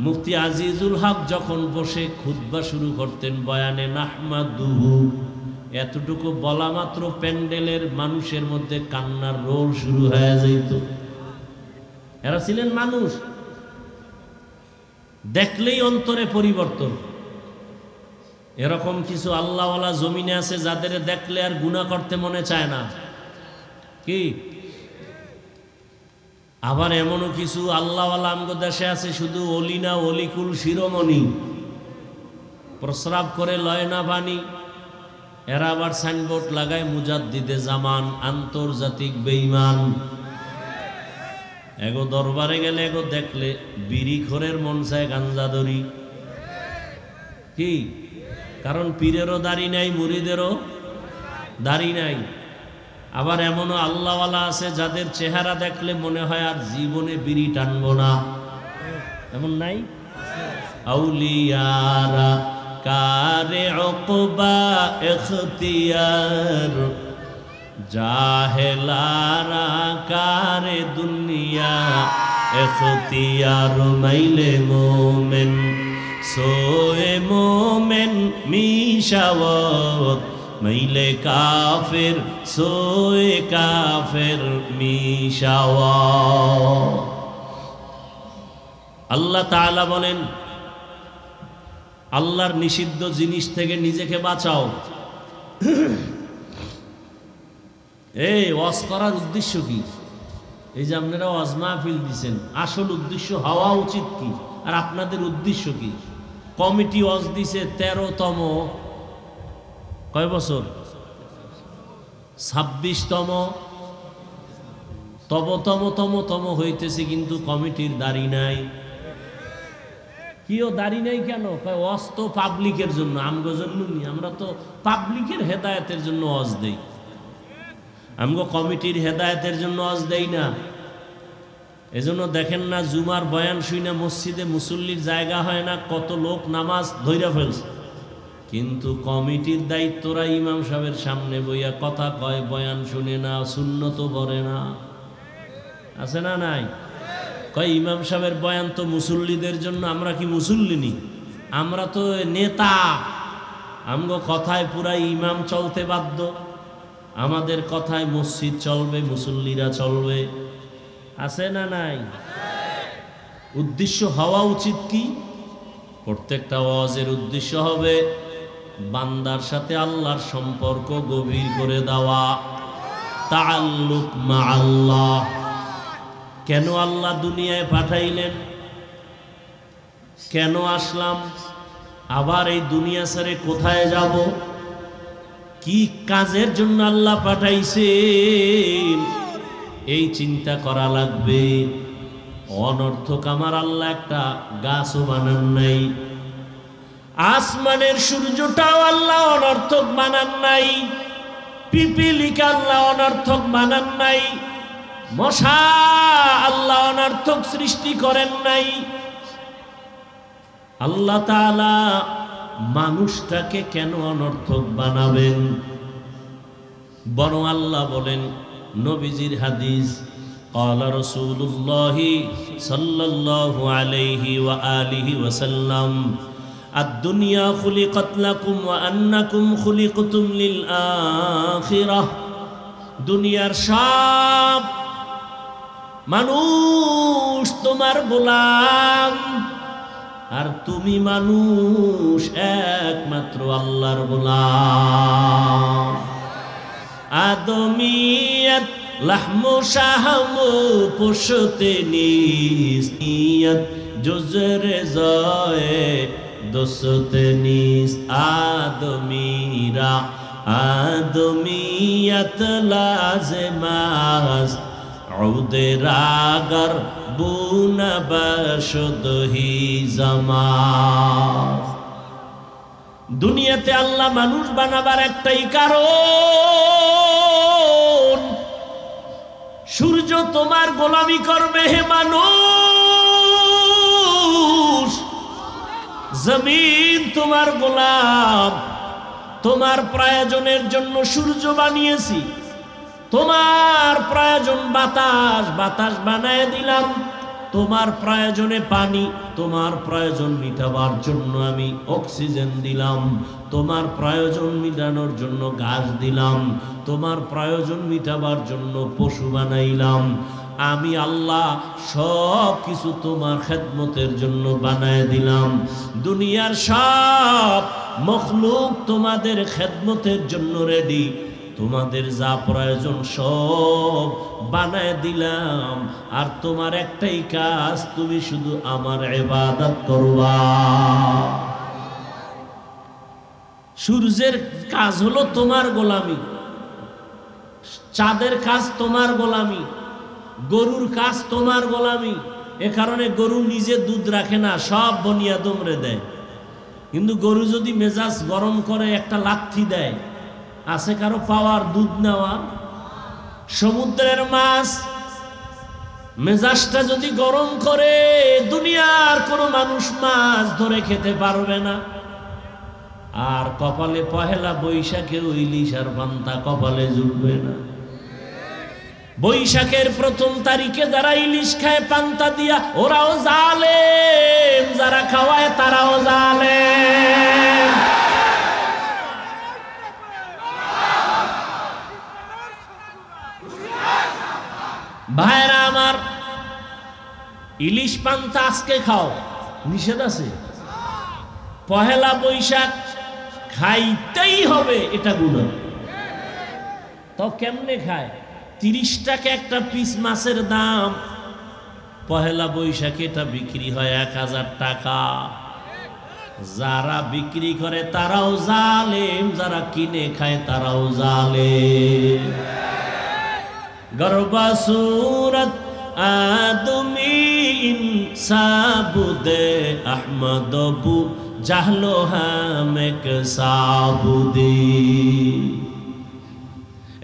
মুফতি আজিজুল হক যখন বসে খুতবা শুরু করতেন বয়ানে নাহমাদুহু, এতটুকু বলা মাত্র প্যান্ডেলের মানুষের মধ্যে কান্নার রোল শুরু হয়ে যেত। এরা ছিলেন মানুষ, দেখলেই অন্তরে পরিবর্তন। এরকম কিছু আল্লাহওয়ালা জমিনে আছে যাদের দেখলে আর গুনাহ করতে মনে চায় না, কি? আবার এমনও কিছু আল্লাহওয়ালা আমগো দেশে আছে শুধু অলি না অলিকুল শিরোমণি, প্রস্রাব করে লয় না পানি। এরা আবার সাইনবোর্ড লাগায় মুজাদ্দিদে জামান, আন্তর্জাতিক বেঈমান। এগো দরবারে গেলে এগো দেখলে বিড়ি খোরের মন চায় গাঞ্জা ধরি, কি? কারণ পীরেরও দাড়ি নাই, মুরিদেরও দাড়ি নাই। আবার এমনও আল্লাহওয়ালা আছে যাদের চেহারা দেখলে মনে হয় আর জীবনে বিড়ি টানবো না, এমন নাই? আউলিয়ারা কারে উকবা ইখতিয়ার, জাহেলারা কারে দুনিয়া ইখতিয়ার। মাইলে মোমেন সোয়ে মোমেন মিশাওয়াত, মাইলে কাফের সোয়ে কাফের মিশাওয়াত। আল্লাহ তাআলা বলেন আল্লাহর নিষিদ্ধ জিনিস থেকে নিজেকে বাঁচাও। এই ওয়াজ করার উদ্দেশ্য কি? এই যে আপনারা ওয়াজ মাহফিল দিচ্ছেন, আসল উদ্দেশ্য হওয়া উচিত কি? আর আপনাদের উদ্দেশ্য কি? কমিটি ওয়াজ দিছে 13তম, কয় বছর? 26তম, তম হইতেছে, কিন্তু কমিটির দাড়ি নাই। কিও দাড়ি নাই কেন? কয় ওয়াজ তো পাবলিকের জন্য, আমগো জন্য নি। আমরা তো পাবলিকের হেদায়েতের জন্য ওয়াজ দেই, আমগো কমিটির হেদায়েতের জন্য ওয়াজ দেই না। এজন্য দেখেন না জুমার বয়ান শুই না মসজিদে মুসল্লির জায়গা হয় না, কত লোক নামাজ ধইরা ফেলছে। কিন্তু কমিটির দায়িত্বরা ইমাম সাহেবের সামনে বইয়া কথা কয়, বয়ান শুনে না, সুন্নত পড়ে না, আছে না নাই? কয় ইমাম সাহেবের বয়ান তো মুসল্লিদের জন্য, আমরা কি মুসল্লি নি? আমরা তো নেতা, আমগো কথায় পুরা ইমাম চলতে বাধ্য, আমাদের কথায় মসজিদ চলবে, মুসল্লিরা চলবে, আছে না নাই? উদ্দেশ্য হওয়া উচিত কি? প্রত্যেকটা ওয়াজের উদ্দেশ্য হবে বান্দার সাথে আল্লাহর সম্পর্ক গভীর করে দেওয়া, তাআল্লুক মা আল্লাহ। কেন আল্লাহ দুনিয়ায় পাঠাইলেন? কেন আসলাম? আবার এই দুনিয়া ছেড়ে কোথায় যাব? কি কাজের জন্য আল্লাহ পাঠাইছেন? এই চিন্তা করা লাগবে। অনর্থক আমার আল্লাহ একটা গাছও বানান নাই, আসমানের সূর্যটাও আল্লাহ অনর্থক বানান নাই, পিপিলিকা আল্লাহ অনর্থক বানান নাই, মশা আল্লাহ অনর্থক সৃষ্টি করেন নাই। আল্লাহ তাআলা মানুষটাকে কেন অনর্থক বানাবেন? বরং আল্লাহ বলেন, নবীজির হাদিস, ক্বালা রাসূলুল্লাহ সাল্লাল্লাহু আলাইহি ওয়া আলিহি ওয়াসাল্লাম, আদ-দুনিয়া খুলিকাত লাকুম ওয়া আন্নাকুম খুলিকতুম লিল আখিরাহ। দুনিয়ার সব মানুষ তোমার গোলাম, আর তুমি মানুষ একমাত্র আল্লাহর গোলাম। আদমিয়ত লাহমু শাহমু পুশতে নিসিয়ত জুজরে জয়ে দোসতে নিস। আদমিরা আদমিয়ত লাজমাস উদে রাগর বুনা বশদহি জামাস। দুনিয়াতে আল্লাহ মানুষ বানাবার একটাই কারণ, সূর্য তোমার গোলামি করবে হে মানুষ, জমিন তোমার গোলাম। তোমার প্রয়োজনের জন্য সূর্য বানিয়েছি, তোমার প্রয়োজন বাতাস, বাতাস বানায় দিলাম। তোমার প্রয়োজনে পানি, তোমার প্রয়োজন মিটাবার জন্য আমি অক্সিজেন দিলাম। তোমার প্রয়োজন মিটানোর জন্য ঘাস দিলাম। তোমার প্রয়োজন মিটাবার জন্য পশু বানাইলাম। আমি আল্লাহ সব কিছু তোমার খেদমতের জন্য বানায় দিলাম। দুনিয়ার সব মখলুক তোমাদের খেদমতের জন্য রেডি। তোমাদের যা প্রয়োজন সব বানায় দিলাম। আর তোমার একটাই কাজ, তুমি শুধু আমার ইবাদত করবা। সূর্যের কাজ হলো তোমার গোলামি, চাঁদের কাজ তোমার গোলামি, গরুর কাজ তোমার গোলামি। এ কারণে গরু নিজে দুধ রাখে না, সব বনিয়াদমরে দেয়। কিন্তু গরু যদি মেজাজ গরম করে একটা লাথি দেয়, আছে কারো পাওয়ার দুধ নেওয়ার? সমুদ্রের মাছ মেজাজটা যদি গরম করে, দুনিয়ার কোনো মানুষ মাছ ধরে খেতে পারবে না। আর কপালে পহেলা বৈশাখে ইলিশ আর পান্তা কপালে জুটবে না। বৈশাখের প্রথম তারিখে যারা ইলিশ খায় পান্তা দিয়া, ওরাও জালেম, যারা খাওয়ায় তারাও জালেম। ভাইরা আমার, ইলিশ পান্তা আজকে খাও, নিষেধ আছে? পহেলা বৈশাখ খাইতেই হবে, এটা গুনাহ। তো কেমনে খায়? 30 টাকা একটা পিস মাছের দাম। পহেলা বৈশাখে এটা বিক্রি হয় 1000 টাকা। যারা বিক্রি করে তারাও জালেম, যারা কিনে খায় তারাও জালেম। গরবা সুরত আদমি ইনসাবুদে আহমদবু জাহলো হামেক সাবুদি।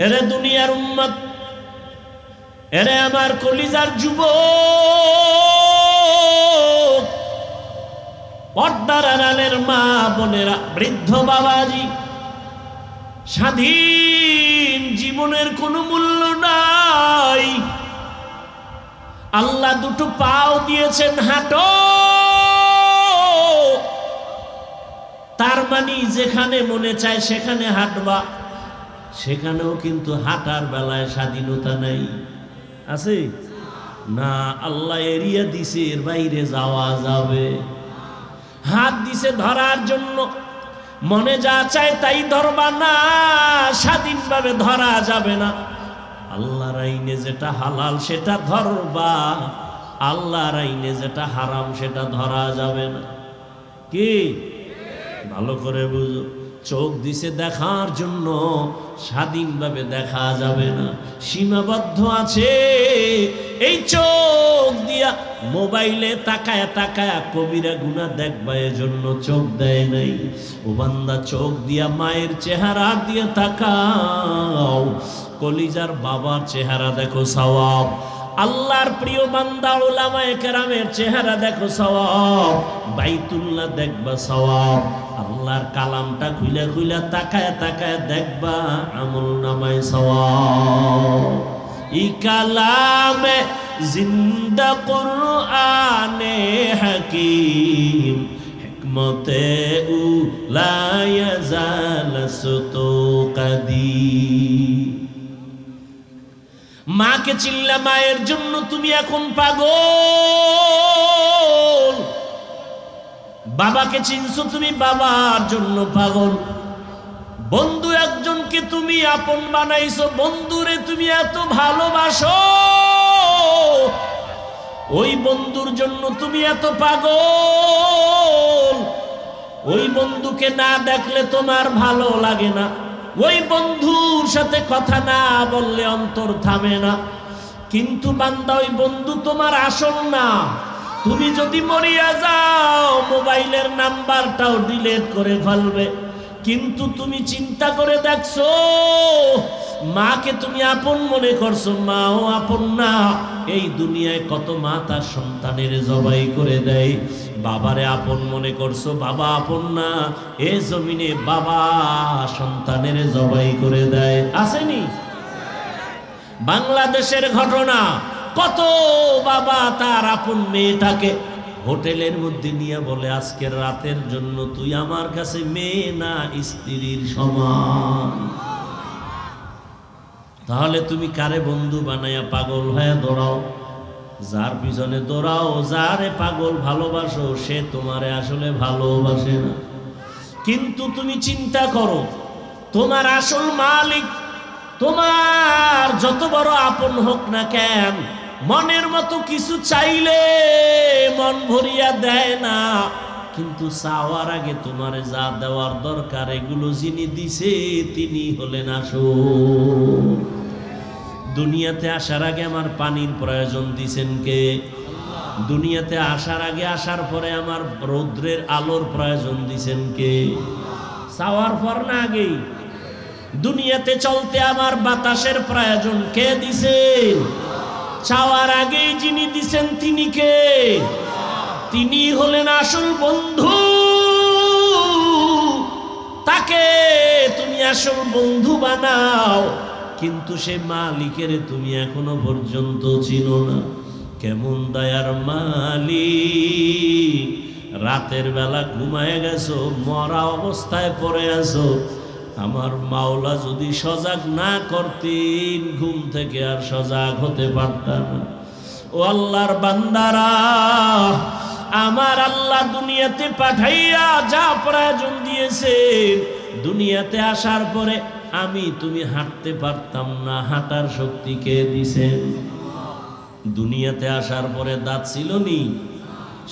এরে দুনিয়ার উম্মত, এরে আমার কলিজার যুবক, পর্দার আড়ালের মা বোনেরা, বৃদ্ধ বাবাজি, স্বাধীন জীবনের কোনো মূল্য নাই। আল্লাহ দুটো পাও দিয়েছেন, হাঁটো। তার মানে যেখানে মনে চায় সেখানে হাঁটবা। সেখানেও কিন্তু হাঁটার বেলায় স্বাধীনতা নাই, আছে না? আল্লাহ এরিয়া দিছে, এর বাইরে যাওয়া যাবে। হাত দিছে ধরার জন্য, মনে যা চায় তাই ধরবা না, স্বাধীনভাবে ধরা যাবে না। আল্লাহর আইনে যেটা হালাল সেটা ধরবা, আল্লাহর আইনে যেটা হারাম সেটা ধরা যাবে না। কি ভালো করে বুঝো। চোখ দিছে দেখার জন্য, স্বাধীনভাবে দেখা যাবে না, সীমাবদ্ধ আছে। এই চোখ দিয়া মোবাইলে তাকায়া তাকায়া কবিরা গুনাহ দেখবা, এজন্য চোখ দেয় নাই। ও বান্দা, চোখ দিয়া মায়ের চেহারা দিয়ে তাকাও, কলিজার বাবার চেহারা দেখো, সওয়াব। আল্লাহর প্রিয় বান্দা উলামায়ে কেরামের চেহারা দেখো, সওয়াব। বাইতুল্লাহ দেখবা, সওয়াব। আল্লাহর কালামটা খুলে খুলে তাকায় তাকায় দেখবা, আমল নামায় সওয়াব। ই কালামে জিন্দা কুরআনে হাকিম, হিকমতে উলা ইয়াজাল সুতুকাদি। মাকে চিল্লা, মায়ের জন্য তুমি এখন পাগল। বাবাকে চিনছো তুমি, বাবার জন্য পাগল। বন্ধু একজনকে তুমি আপন বানাইছো, বন্ধুরে তুমি এত ভালোবাসো, ওই বন্ধুর জন্য তুমি এত পাগল। ওই বন্ধুকে না দেখলে তোমার ভালো লাগে না, ওই বন্ধুর সাথে কথা না বললে অন্তর থামে না। কিন্তু বান্দা, ওই বন্ধু তোমার আসল না। তুমি যদি মরিয়া যাও, মোবাইলের নাম্বারটাও ডিলিট করে ফেলবে। কিন্তু তুমি চিন্তা করে দেখছো, মাকে তুমি আপন মনে করছো, মাও আপন না। এই দুনিয়ায় কত মা তার সন্তানের জবাই করে দেয়। বাবারে আপন মনে করছো, বাবা আপন না। এই জমিনে বাবা সন্তানের জবাই করে দেয়, আসেনি? বাংলাদেশের ঘটনা, কত বাবা তার আপন মেয়েটাকে হোটেলের মধ্যে নিয়ে বলে, আজকের রাতের জন্য তুই আমার কাছে মেয়ে না, স্ত্রীর সমান। তাহলে তুমি কারে বন্ধু বানাইয়া পাগল হয়ে দৌড়াও? যার পিছনে দৌড়াও, যারে পাগল ভালোবাসো, সে তোমারে আসলে ভালোবাসে না। কিন্তু তুমি চিন্তা করো, তোমার আসল মালিক তোমার যত বড় আপন হোক না কেন, মনের মতো কিছু চাইলে মন ভরিয়া দেয় না। কিন্তু চাওয়ার আগে তোমার যা দেওয়ার দরকার, এগুলো যিনি দিছে তিনি হলেন আসল। দুনিয়াতে আসার আগে আমার পানির প্রয়োজন দিছেন কে? দুনিয়াতে আসার আগে, আসার পরে আমার রৌদ্রের আলোর প্রয়োজন দিছেন কে? চাওয়ার পর না আগেই? দুনিয়াতে চলতে আমার বাতাসের প্রয়োজন কে দিছেন? চাওয়ার আগেই যিনি দিছেন তিনি কে? তিনি হলেন আসল বন্ধু। তাকে তুমি আসল বন্ধু বানাও, কিন্তু সে মালিকের তুমি এখনো পর্যন্ত চিনো না। কেমন দয়ার মালিক! রাতের বেলা ঘুমায় গেছো, মরা অবস্থায় পড়ে আছো। আমার মাওলা যদি সজাগ না করতেন, ঘুম থেকে আর সজাগ হতে পারতাম না। ও আল্লাহর বান্দারা, আমার আল্লাহ দুনিয়াতে পাঠাইয়া যা প্রয়োজন দিয়েছেন, দুনিয়াতে আসার পরে আমি তুমি হাঁটতে পারতাম না, হাঁটার শক্তি কে দিছেন? দুনিয়াতে আসার পরে দাঁত ছিল নি?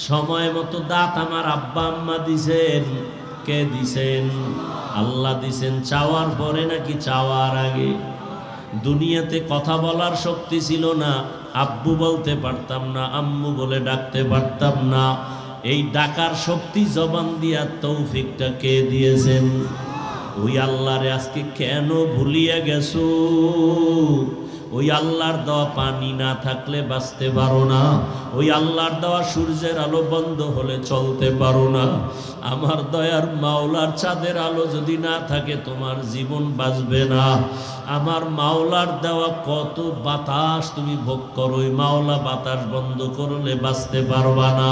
সময় মতো দাঁত আমার আব্বা আম্মা দিছেন, কে দিছেন? আল্লাহ দিছেন। চাওয়ার পরে নাকি চাওয়ার আগে? দুনিয়াতে কথা বলার শক্তি ছিল না, আব্বু বলতে পারতাম না, আম্মু বলে ডাকতে পারতাম না। এই ডাকার শক্তি জবান দিয়া তৌফিকটা কে দিয়েছেন? ওই আল্লাহরে আজকে কেন ভুলিয়া গেছো? ওই আল্লাহর দেওয়া পানি না থাকলে বাঁচতে পারো না। ওই আল্লাহর দেওয়া সূর্যের আলো বন্ধ হলে চলতে পারো না। আমার দয়ার মাওলার চাঁদের আলো যদি না থাকে, তোমার জীবন বাঁচবে না। আমার মাওলার দেওয়া কত বাতাস তুমি ভোগ করো, ওই মাওলা বাতাস বন্ধ করলে বাঁচতে পারবা না।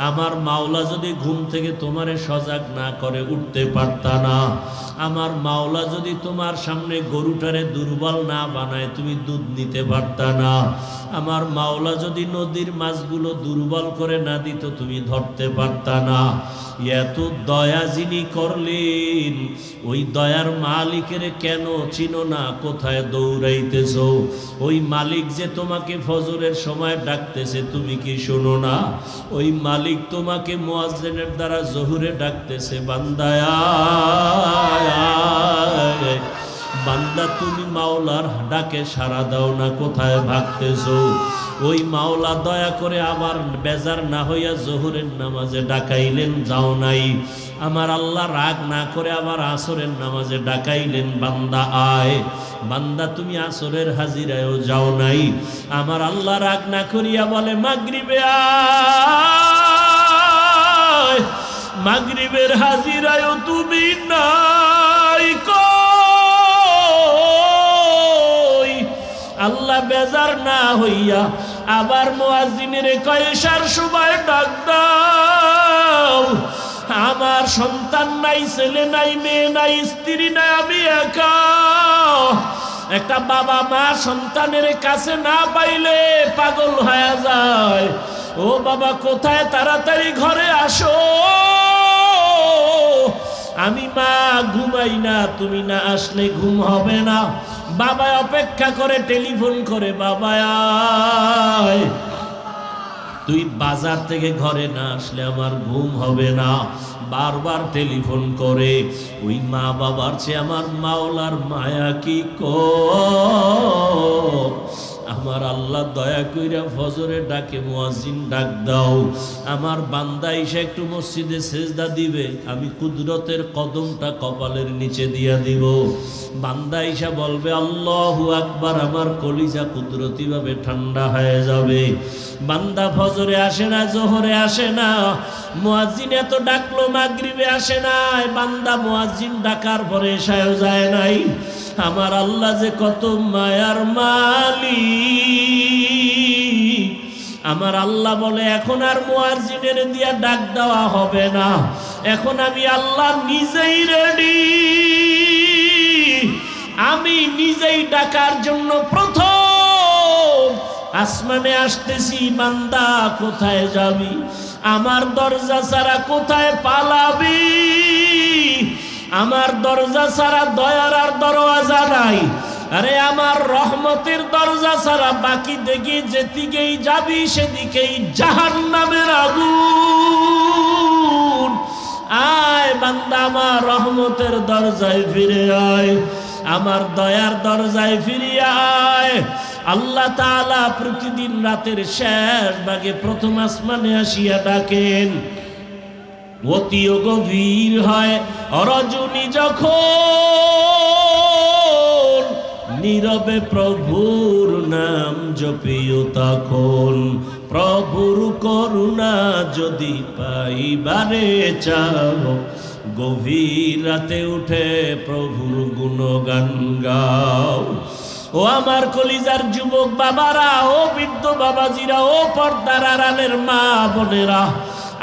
আমার মাওলা যদি ঘুম থেকে তোমারে সজাগ না করে, উঠতে পারতা না। আমার মাওলা যদি তোমার সামনে গরুটারে দুর্বল না বানায়, তুমি দুধ নিতে পারতা না। আমার মাওলা যদি নদীর মাছগুলো দুর্বল করে না দিত, তুমি ধরতে পারতা না। এত দয়া যিনি করলেন, ওই দয়ার মালিকের কেন চিনো না? কোথায় দৌড়াইতেছ? ওই মালিক যে তোমাকে ফজরের সময় ডাকতেছে, তুমি কি শোনো না? ওই মালিক তোমাকে মুয়াজ্জিনের দ্বারা জোহরে ডাকতেছে, বান্দায়া বান্দা, তুমি মাওলার ডাকে সাড়া দাও না, কোথায় ভাগতেছো? ওই মাওলা দয়া করে আবার বেজার না হইয়া জোহরের নামাজে ডাকাইলেন, যাও নাই। আমার আল্লাহ রাগ না করে আবার আসরের নামাজে ডাকাইলেন, বান্দা আয়। বান্দা, তুমি আসরের হাজিরায়ও যাও নাই। আমার আল্লাহ রাগ না করিয়া বলে, মাগরিবে আয়। মাগরিবের হাজিরায়ও তুমি নাই। আল্লাহ বেজার না হইয়া আবার মুয়াজ্জিনের কয়, এশার সময় ডাক দাও। আমার সন্তান নাই, ছেলে নাই, মেয়ে নাই, স্ত্রী নাই, আমি একা। একটা বাবা মা সন্তানের কাছে না পাইলে পাগল হয়ে যায়। ও বাবা, কোথায়? তাড়াতাড়ি ঘরে আসো। আমি মা ঘুমাই না, তুমি না আসলে ঘুম হবে না। বাবা অপেক্ষা করে, টেলিফোন করে, বাবা আয়। তুই বাজার থেকে ঘরে না আসলে আমার ঘুম হবে না। বারবার টেলিফোন করে। ওই মা বাবার চেয়ে আমার মাওলার মায়া কি কম। আমার আল্লাহ দয়া কইরা ফজরে ডাকে মুয়াজ্জিন ডাক দাও। আমার বান্দা এসে একটু মসজিদে সেজদা দিবে, আমি কুদরতের কদমটা কপালের নিচে দিয়া দিব। বান্দা এসে বলবে আল্লাহু আকবার, আমার কলিজা কুদরতিভাবে ঠান্ডা হয়ে যাবে। বান্দা ফজরে আসে না, জোহরে আসে না, মুয়াজ্জিন এত ডাকলো মাগরিবে আসে নাই, বান্দা মুয়াজ্জিন ডাকার পরে এশায়ও যায় নাই। আমার আল্লাহ যে কত মায়ার মালিক। আমার আল্লাহ বলে এখন আর মুয়াজ্জিনের দিয়া ডাক দেওয়া হবে না, এখন আমি আল্লাহ নিজেই রেডি, আমি নিজেই ডাকার জন্য প্রথম আসমানে আসতেছি। বান্দা কোথায় যাবি? আমার দরজা ছাড়া কোথায় পালাবি? আমার দরজা ছাড়া দয়ার আর দরওয়াজা নাই। আরে আমার রহমতের দরজা ছাড়া বাকি দিকে যেদিকেই যাবি সেদিকেই জাহান্নামের আগুন। আয় বান্দা, আমার রহমতের দরজায় ফিরে আয়, আমার দয়ার দরজায় ফিরে আয়। আল্লাহ তাআলা প্রতিদিন রাতের শেষ ভাগে প্রথম আসমানে আসিয়া ডাকেন। অতিও গভীর হয় রজনী যখন, নীরবে প্রভুর নাম জপিও তখন। প্রভুর করুণা যদি পাইবারে চাও, গভীর রাতে উঠে প্রভুর গুণগান গাও। ও আমার কলিজার যুবক বাবারা, ও বৃদ্ধ বাবাজিরা, ও পর্দার আড়ালের মা বোনেরা,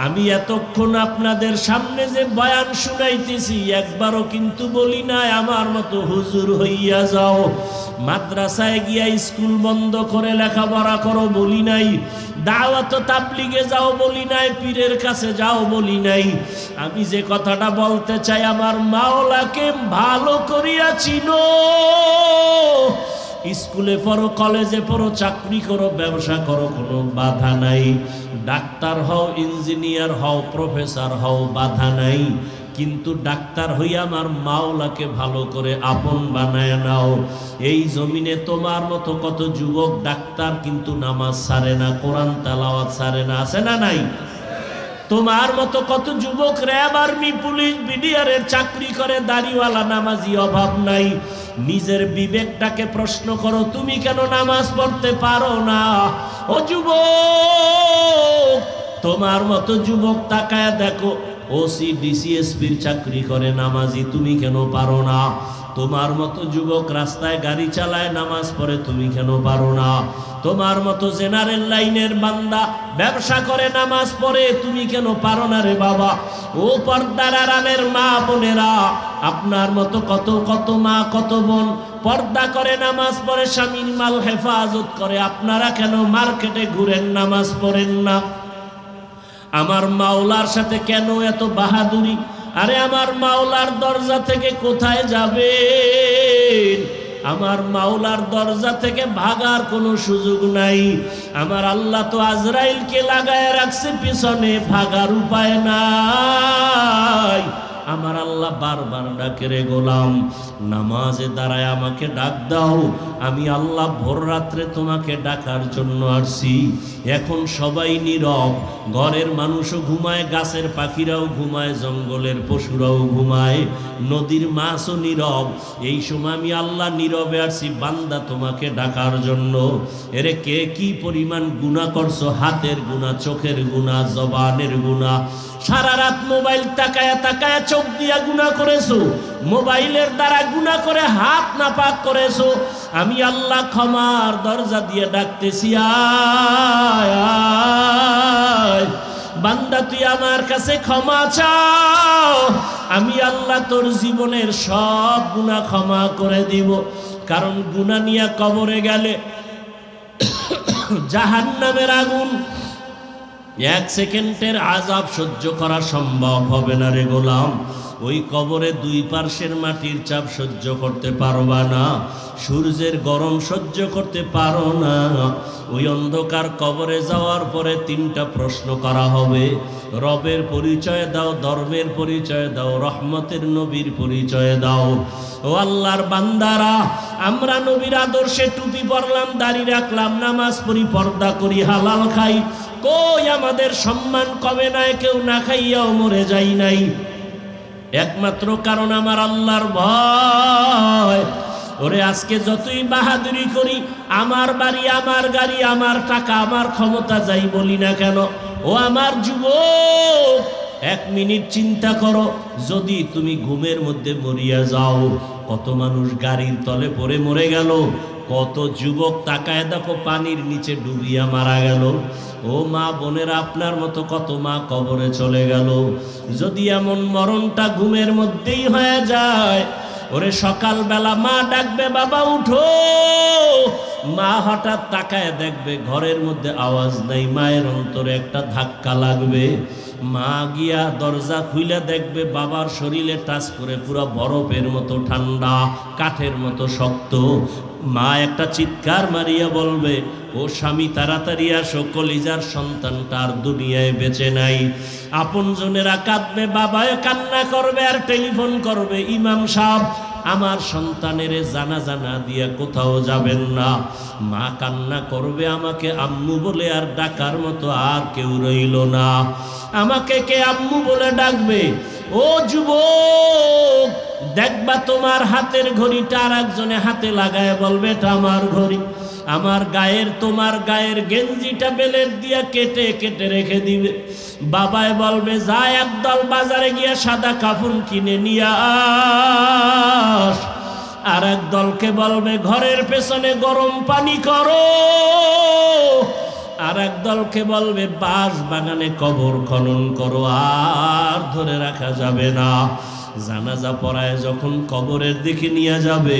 আমি এতক্ষণ আপনাদের সামনে যে বয়ান শুনাইতেছি একবারও কিন্তু বলি নাই আমার মতো হুজুর হইয়া যাও, মাদ্রাসায় গিয়া স্কুল বন্ধ করে লেখাপড়া করো বলি নাই, দাওয়াত তাবলিগে যাও বলি নাই, পীরের কাছে যাও বলি নাই। আমি যে কথাটা বলতে চাই, আমার মাওলাকে ভালো করিয়া চিনো। স্কুলে পড়ো, কলেজে পড়ো, চাকরি করো, ব্যবসা করো, কোনো বাধা নাই। ডাক্তার হও, ইঞ্জিনিয়ার হও, প্রফেসর হও, বাধা নাই। কিন্তু ডাক্তার হইয়া আমার মাওলাকে ভালো করে আপন বানায় নাও। এই জমিনে তোমার মতো কত যুবক ডাক্তার কিন্তু নামাজ ছাড়ে না, কোরআন তেলাওয়াত ছাড়ে না, আছে না নাই? তোমার মতো কত যুবক র্যাব, আর্মি, পুলিশ, বিডিআরের চাকরি করে, দাড়িওয়ালা, নামাজি অভাব নাই। নিজের বিবেকটাকে প্রশ্ন করো, তুমি কেন নামাজ পড়তে পারো না? ও যুবক, তোমার মতো যুবক তাকায় দেখো, ওসি ডিসিএসপির চাকরি করে, নামাজি, তুমি কেন পারো না? তোমার মতো যুবক রাস্তায় গাড়ি চালায়, নামাজ পড়ে, তুমি কেন পারো না? তোমার মতো জেনারেল লাইনের বান্দা ব্যবসা করে, নামাজ পড়ে, তুমি কেন পারো না রে বাবা? ও পর্দার আড়ালের মা বোনেরা, আপনার মতো কত কত মা, কত বোন পর্দা করে, নামাজ পড়ে, স্বামীর মাল হেফাজত করে, আপনারা কেন মার্কেটে ঘুরেন, নামাজ পড়েন না? আমার মাওলার সাথে কেন এত বাহাদুরি? আরে আমার মাওলার দরজা থেকে কোথায় যাবেন? আমার মাওলার দরজা থেকে ভাগার কোনো সুযোগ নাই। আমার আল্লাহ তো আজরাইলকে লাগায় রাখছে পিছনে, ভাগার উপায় নাই। আমার আল্লাহ বারবার ডাকে, রে গোলাম, নামাজে দাঁড়ায় আমাকে ডাক দাও। আমি আল্লাহ ভোর রাত্রে তোমাকে ডাকার জন্য আসছি। এখন সবাই নীরব, ঘরের মানুষও ঘুমায়, গাছের পাখিরাও ঘুমায়, জঙ্গলের পশুরাও ঘুমায়, নদীর মাছও নীরব। এই সময় আমি আল্লাহ নীরবে আসছি বান্দা তোমাকে ডাকার জন্য। এরে কে কি পরিমাণ গুনাহ করছো, হাতের গুনাহ, চোখের গুনাহ, জবানের গুনাহ, সারা রাত মোবাইল তাকায়া তাকায়া চোখ দিয়া গুনাহ করেছো, মোবাইলের দ্বারা গুনাহ করে হাত নাপাক করেছো। আমি আল্লাহ ক্ষমার দরজা দিয়ে ডাকতেছি, আয় আয় বান্দা, তুই আমার কাছে ক্ষমা চাও, আমি আল্লাহ তোর জীবনের সব গুনাহ ক্ষমা করে দিব। কারণ গুনাহ নিয়ে কবরে গেলে জাহান্নামের আগুন, এক সেকেন্ডের আযাব সহ্য করা সম্ভব হবে না রে গোলাম। ওই কবরে দুই পার্শ্বের মাটির চাপ সহ্য করতে পারবা না, সূর্যের গরম সহ্য করতে পারো না। ওই অন্ধকার কবরে যাওয়ার পরে তিনটা প্রশ্ন করা হবে। রবের পরিচয় দাও, ধর্মের পরিচয় দাও, রহমতের নবীর পরিচয় দাও। ও আল্লাহর বান্দারা, আমরা নবীর আদর্শে টুপি পরলাম, দাড়ি রাখলাম, নামাজ পড়ি, পর্দা করি, হালাল খাই, কই আমাদের সম্মান কমে নাই? কেউ না খাইয়াও মরে যাই নাই। একমাত্র কারণ আমার আল্লাহর ভয়। ওরে আজকে যতই বাহাদুরি করি, আমার বাড়ি, আমার গাড়ি, আমার টাকা, আমার ক্ষমতা যাই বলি না কেন, ও আমার যুবক, 1 মিনিট চিন্তা করো, যদি তুমি ঘুমের মধ্যে মরিয়া যাও, কত মানুষ গাড়ির তলে পড়ে মরে গেল, কত যুবক তাকায় দেখো পানির নিচে ডুবিয়া মারা গেল। ও মা বোনেরা, আপনার মতো কত মা কবরে চলে গেল। যদি এমন মরণটা ঘুমের মধ্যেই হয়ে যায়, ওরে সকালবেলা মা ডাকবে, বাবা উঠো, মা হঠাৎ তাকায় দেখবে ঘরের মধ্যে আওয়াজ নাই, মায়ের অন্তরে একটা ধাক্কা লাগবে। মা গিয়া দরজা খুইলে দেখবে বাবার শরীরে টাচ করে পুরো বরফের মতো ঠান্ডা, কাঠের মতো শক্ত। মা একটা চিৎকার মারিয়া বলবে, ও স্বামী তাড়াতাড়ি আসো, কলিজার সন্তানটা আর দুনিয়ায় বেঁচে নাই। আপনজনেরা কাঁদবে, বাবায় কান্না করবে আর টেলিফোন করবে, ইমাম সাহেব আমার সন্তানের জানাজা না দিয়া কোথাও যাবেন না। মা কান্না করবে, আমাকে আম্মু বলে আর ডাকার মতো আর কেউ রইল না, আমাকে কে আম্মু বলে ডাকবে? ও যুবক, দেখবা তোমার হাতের ঘড়িটা আর একজনে হাতে লাগায় বলবে, এটা আমার ঘড়ি। আমার গায়ের, তোমার গায়ের গেঞ্জিটা বেলের দিয়া কেটে কেটে রেখে দিবে। বাবায় বলবে, যা একদল বাজারে গিয়া সাদা কাফন কিনে নিয়ে আস। আর এক দলকে বলবে, ঘরের পেছনে গরম পানি করো। আর এক দলকে বলবে, বাঁশ বাগানে কবর খনন করো, আর ধরে রাখা যাবে না। জানাজা পড়ায় যখন কবরের দিকে নিয়ে যাবে,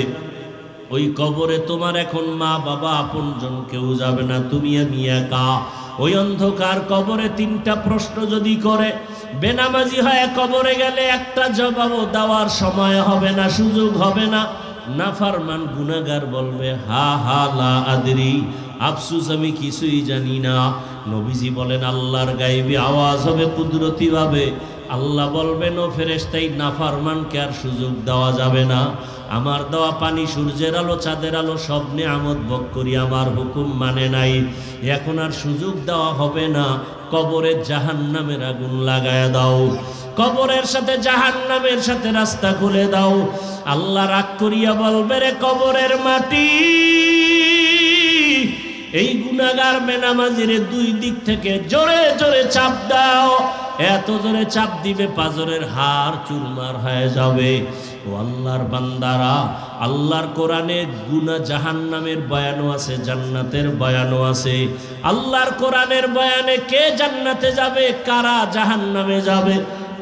ওই কবরে তোমার এখন মা বাবা আপনজন কেউ যাবে না, তুমি আমি একা। ওই অন্ধকার কবরে 3টা প্রশ্ন যদি করে, বেনামাজি হয়ে কবরে গেলে একটা জবাবও দেওয়ার সময় হবে না, সুযোগ হবে না। নাফরমান গুনাহগার বলবে, হা হা লা আদরি, আফসুস আমি কিছুই জানি না। নবীজি বলেন, আল্লাহর গায়েবী আওয়াজ হবে কুদরতি ভাবে। আল্লাহ বলবেন, ও ফেরেশতাই, নাফরমানকে আর সুযোগ দেওয়া যাবে না। আমার দেওয়া পানি, সূর্যের আলো, চাঁদের আলো সব নিয়ামত ভোগ করি, আমার হুকুম মানে নাই, এখন আর সুযোগ দেওয়া হবে না। কবরের জাহান্নামের আগুন লাগায় দাও, কবরের সাথে জাহান্নামের সাথে রাস্তা খুলে দাও। আল্লাহ রাগ করিয়া বলবে, রে কবরের মাটি, এই গুনাহগার বেনামাজির 2 দিক থেকে জোরে জোরে চাপ দাও। এত জোরে চাপ দিবে পাজরের হাড় চুরমার হয়ে যাবে। ও আল্লাহর বান্দারা, আল্লাহর কোরআনে গুনাহ জাহান্নামের বয়ানও আছে, জান্নাতের বয়ানও আছে। আল্লাহর কোরআনের বয়ানে কে জান্নাতে যাবে, কারা জাহান্নামে যাবে,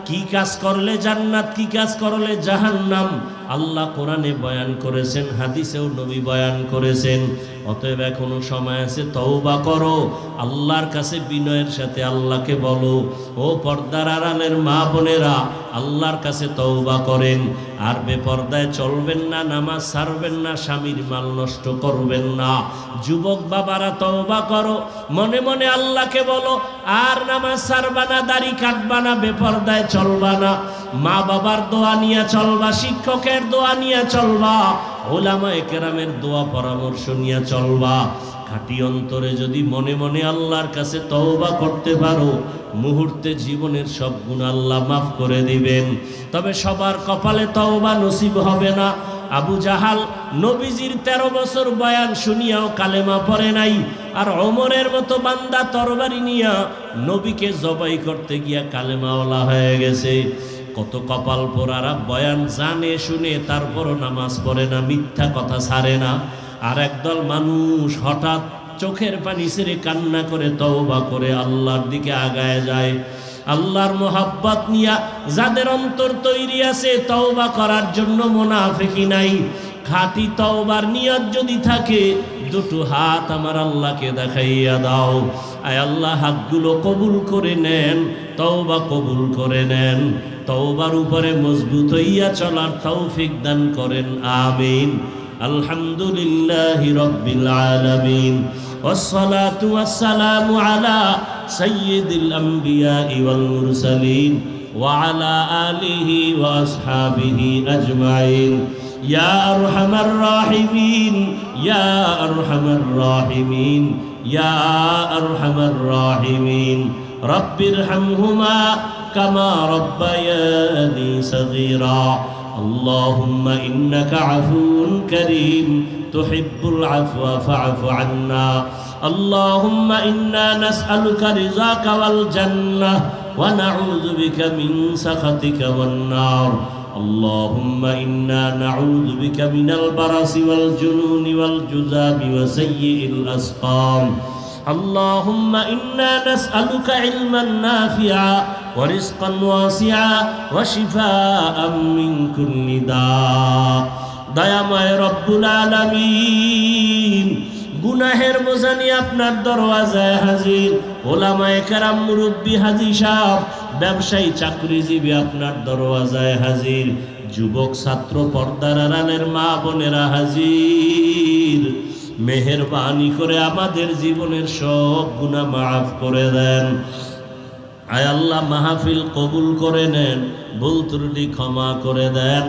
কি কাজ করলে জান্নাত, কি কাজ করলে জাহান্নাম, আল্লাহ কোরআনে বয়ান করেছেন, হাদিসেও নবী বয়ান করেছেন। অতএব এখনো সময় আছে, তওবা করো, আল্লাহর কাছে বিনয়ের সাথে আল্লাহকে বলো। ও পর্দার আড়ালের মা বোনেরা, আল্লাহর কাছে তওবা করেন, আর বেপর্দায় চলবেন না, নামাজ ছাড়বেন না, স্বামীর মাল নষ্ট করবেন না। যুবক বাবারা তওবা করো, মনে মনে আল্লাহকে বলো, আর নামাজ ছাড়বা না, দাড়ি কাটবা না, বেপর্দায় চলবা না, মা বাবার দোয়া নিয়ে চলবা, শিক্ষকের দোয়া নিয়ে চলবা, ওলামায়ে কেরামের দোয়া পরামর্শ নিয়ে চলবা। খাঁটি অন্তরে যদি মনে মনে আল্লাহর কাছে তওবা করতে পারো, মুহূর্তে জীবনের সব গুনাহ আল্লাহ মাফ করে দিবেন। তবে সবার কপালে তওবা নসিব হবে না। আবু জাহাল নবীজির 13 বছর বয়ান শুনিয়াও কালেমা পড়ে নাই, আর ওমরের মতো বান্দা তরবারি নিয়া নবীকে জবাই করতে গিয়া কালেমাওয়ালা হয়ে গেছে। কত কপাল পোড়ারা বয়ান জানে শুনে তারপরও নামাজ পড়ে না, মিথ্যা কথা ছাড়ে না। আর একদল মানুষ হঠাৎ চোখের পানি ছেড়ে কান্না করে তওবা করে আল্লাহর দিকে আগায় যায়। আল্লাহর মোহাব্বত নিয়া যাদের অন্তর তৈরি আছে তওবা করার জন্য, মুনাফিকি নাই। খাঁটি তওবার নিয়ত যদি থাকে, 2টো হাত আমার আল্লাহকে দেখাইয়া দাও। আয় আল্লাহ, হাতগুলো কবুল করে নেন, তওবা কবুল করে নেন, তওবার উপরে মজবুত হইয়া চলার তৌফিক দান করেন, আমিন। আলহামদুলিল্লাহি রাব্বিল আলামিন, ওয়াসসালাতু ওয়াসসালামু আলা সাইয়্যিদিল আমবিয়াই ওয়াল মুরসালিন ওয়া আলা আলিহি ওয়া আসহাবিহি আজমাইন। ইয়া আরহামার রাহিমিন, ইয়া আরহামার রাহিমিন, ইয়া আরহামার রাহিমিন। রব্বিরহামহুমা কামা রব্বায়ানি সগীরা। আল্লাহুম্মা ইন্নাকা আফুউন কারীম তুহিব্বুল আফওয়া ফা'ফু আন্না। আল্লাহুম্মা ইন্না নাসআলুকা রিযাকা ওয়াল জান্নাহ ওয়া নাউযু বিকা মিন সাখাতিকা ওয়ান নার। اللهم إنا نعوذ بك من البرص والجنون والجذام وسيء الأسقام. اللهم إنا نسألك علما نافعا ورزقا واسعا وشفاء من كل داء. দয়াময় রব্বুল আলামিন, গুনাহের বোঝা নিয়ে আপনার দরওয়াজায় হাজির। ওলামায়ে কেরাম, মুরব্বী, হাজী সাহেব, ব্যবসায়ী, চাকরিজীবী আপনার দরওয়াজায় হাজির। যুবক, ছাত্র, পর্দার আড়ালের মা বোনেরা হাজির। মেহেরবানি করে আমাদের জীবনের সব গুনাহ মাফ করে দেন। আয় আল্লাহ, মাহফিল কবুল করে নেন, ভুল ত্রুটি ক্ষমা করে দেন।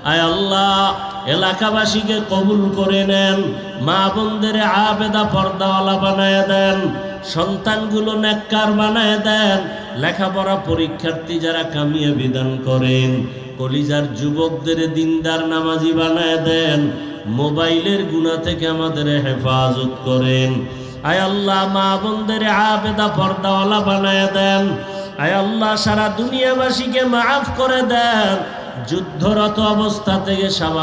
আয় আল্লাহ, এলাকাবাসীকে কবুল করে নেন। মা বোনদের আবেদা পর্দাওয়ালা বানায় দেন। সন্তানগুলো নেককার বানায় দেন। লেখাপড়া পরীক্ষার্থী যারা কামিয়াবি দান করেন। কলিজার যুবকদের দিনদার নামাজি বানায় দেন। মোবাইলের গুনাহ থেকে আমাদের হেফাজত করেন। আয় আল্লাহ, মা বোনদের আবেদা পর্দাওয়ালা বানায় দেন। আয় আল্লাহ, সারা দুনিয়াবাসীকে মাফ করে দেন। যুদ্ধরত অবস্থা থেকে স্বাভাবিক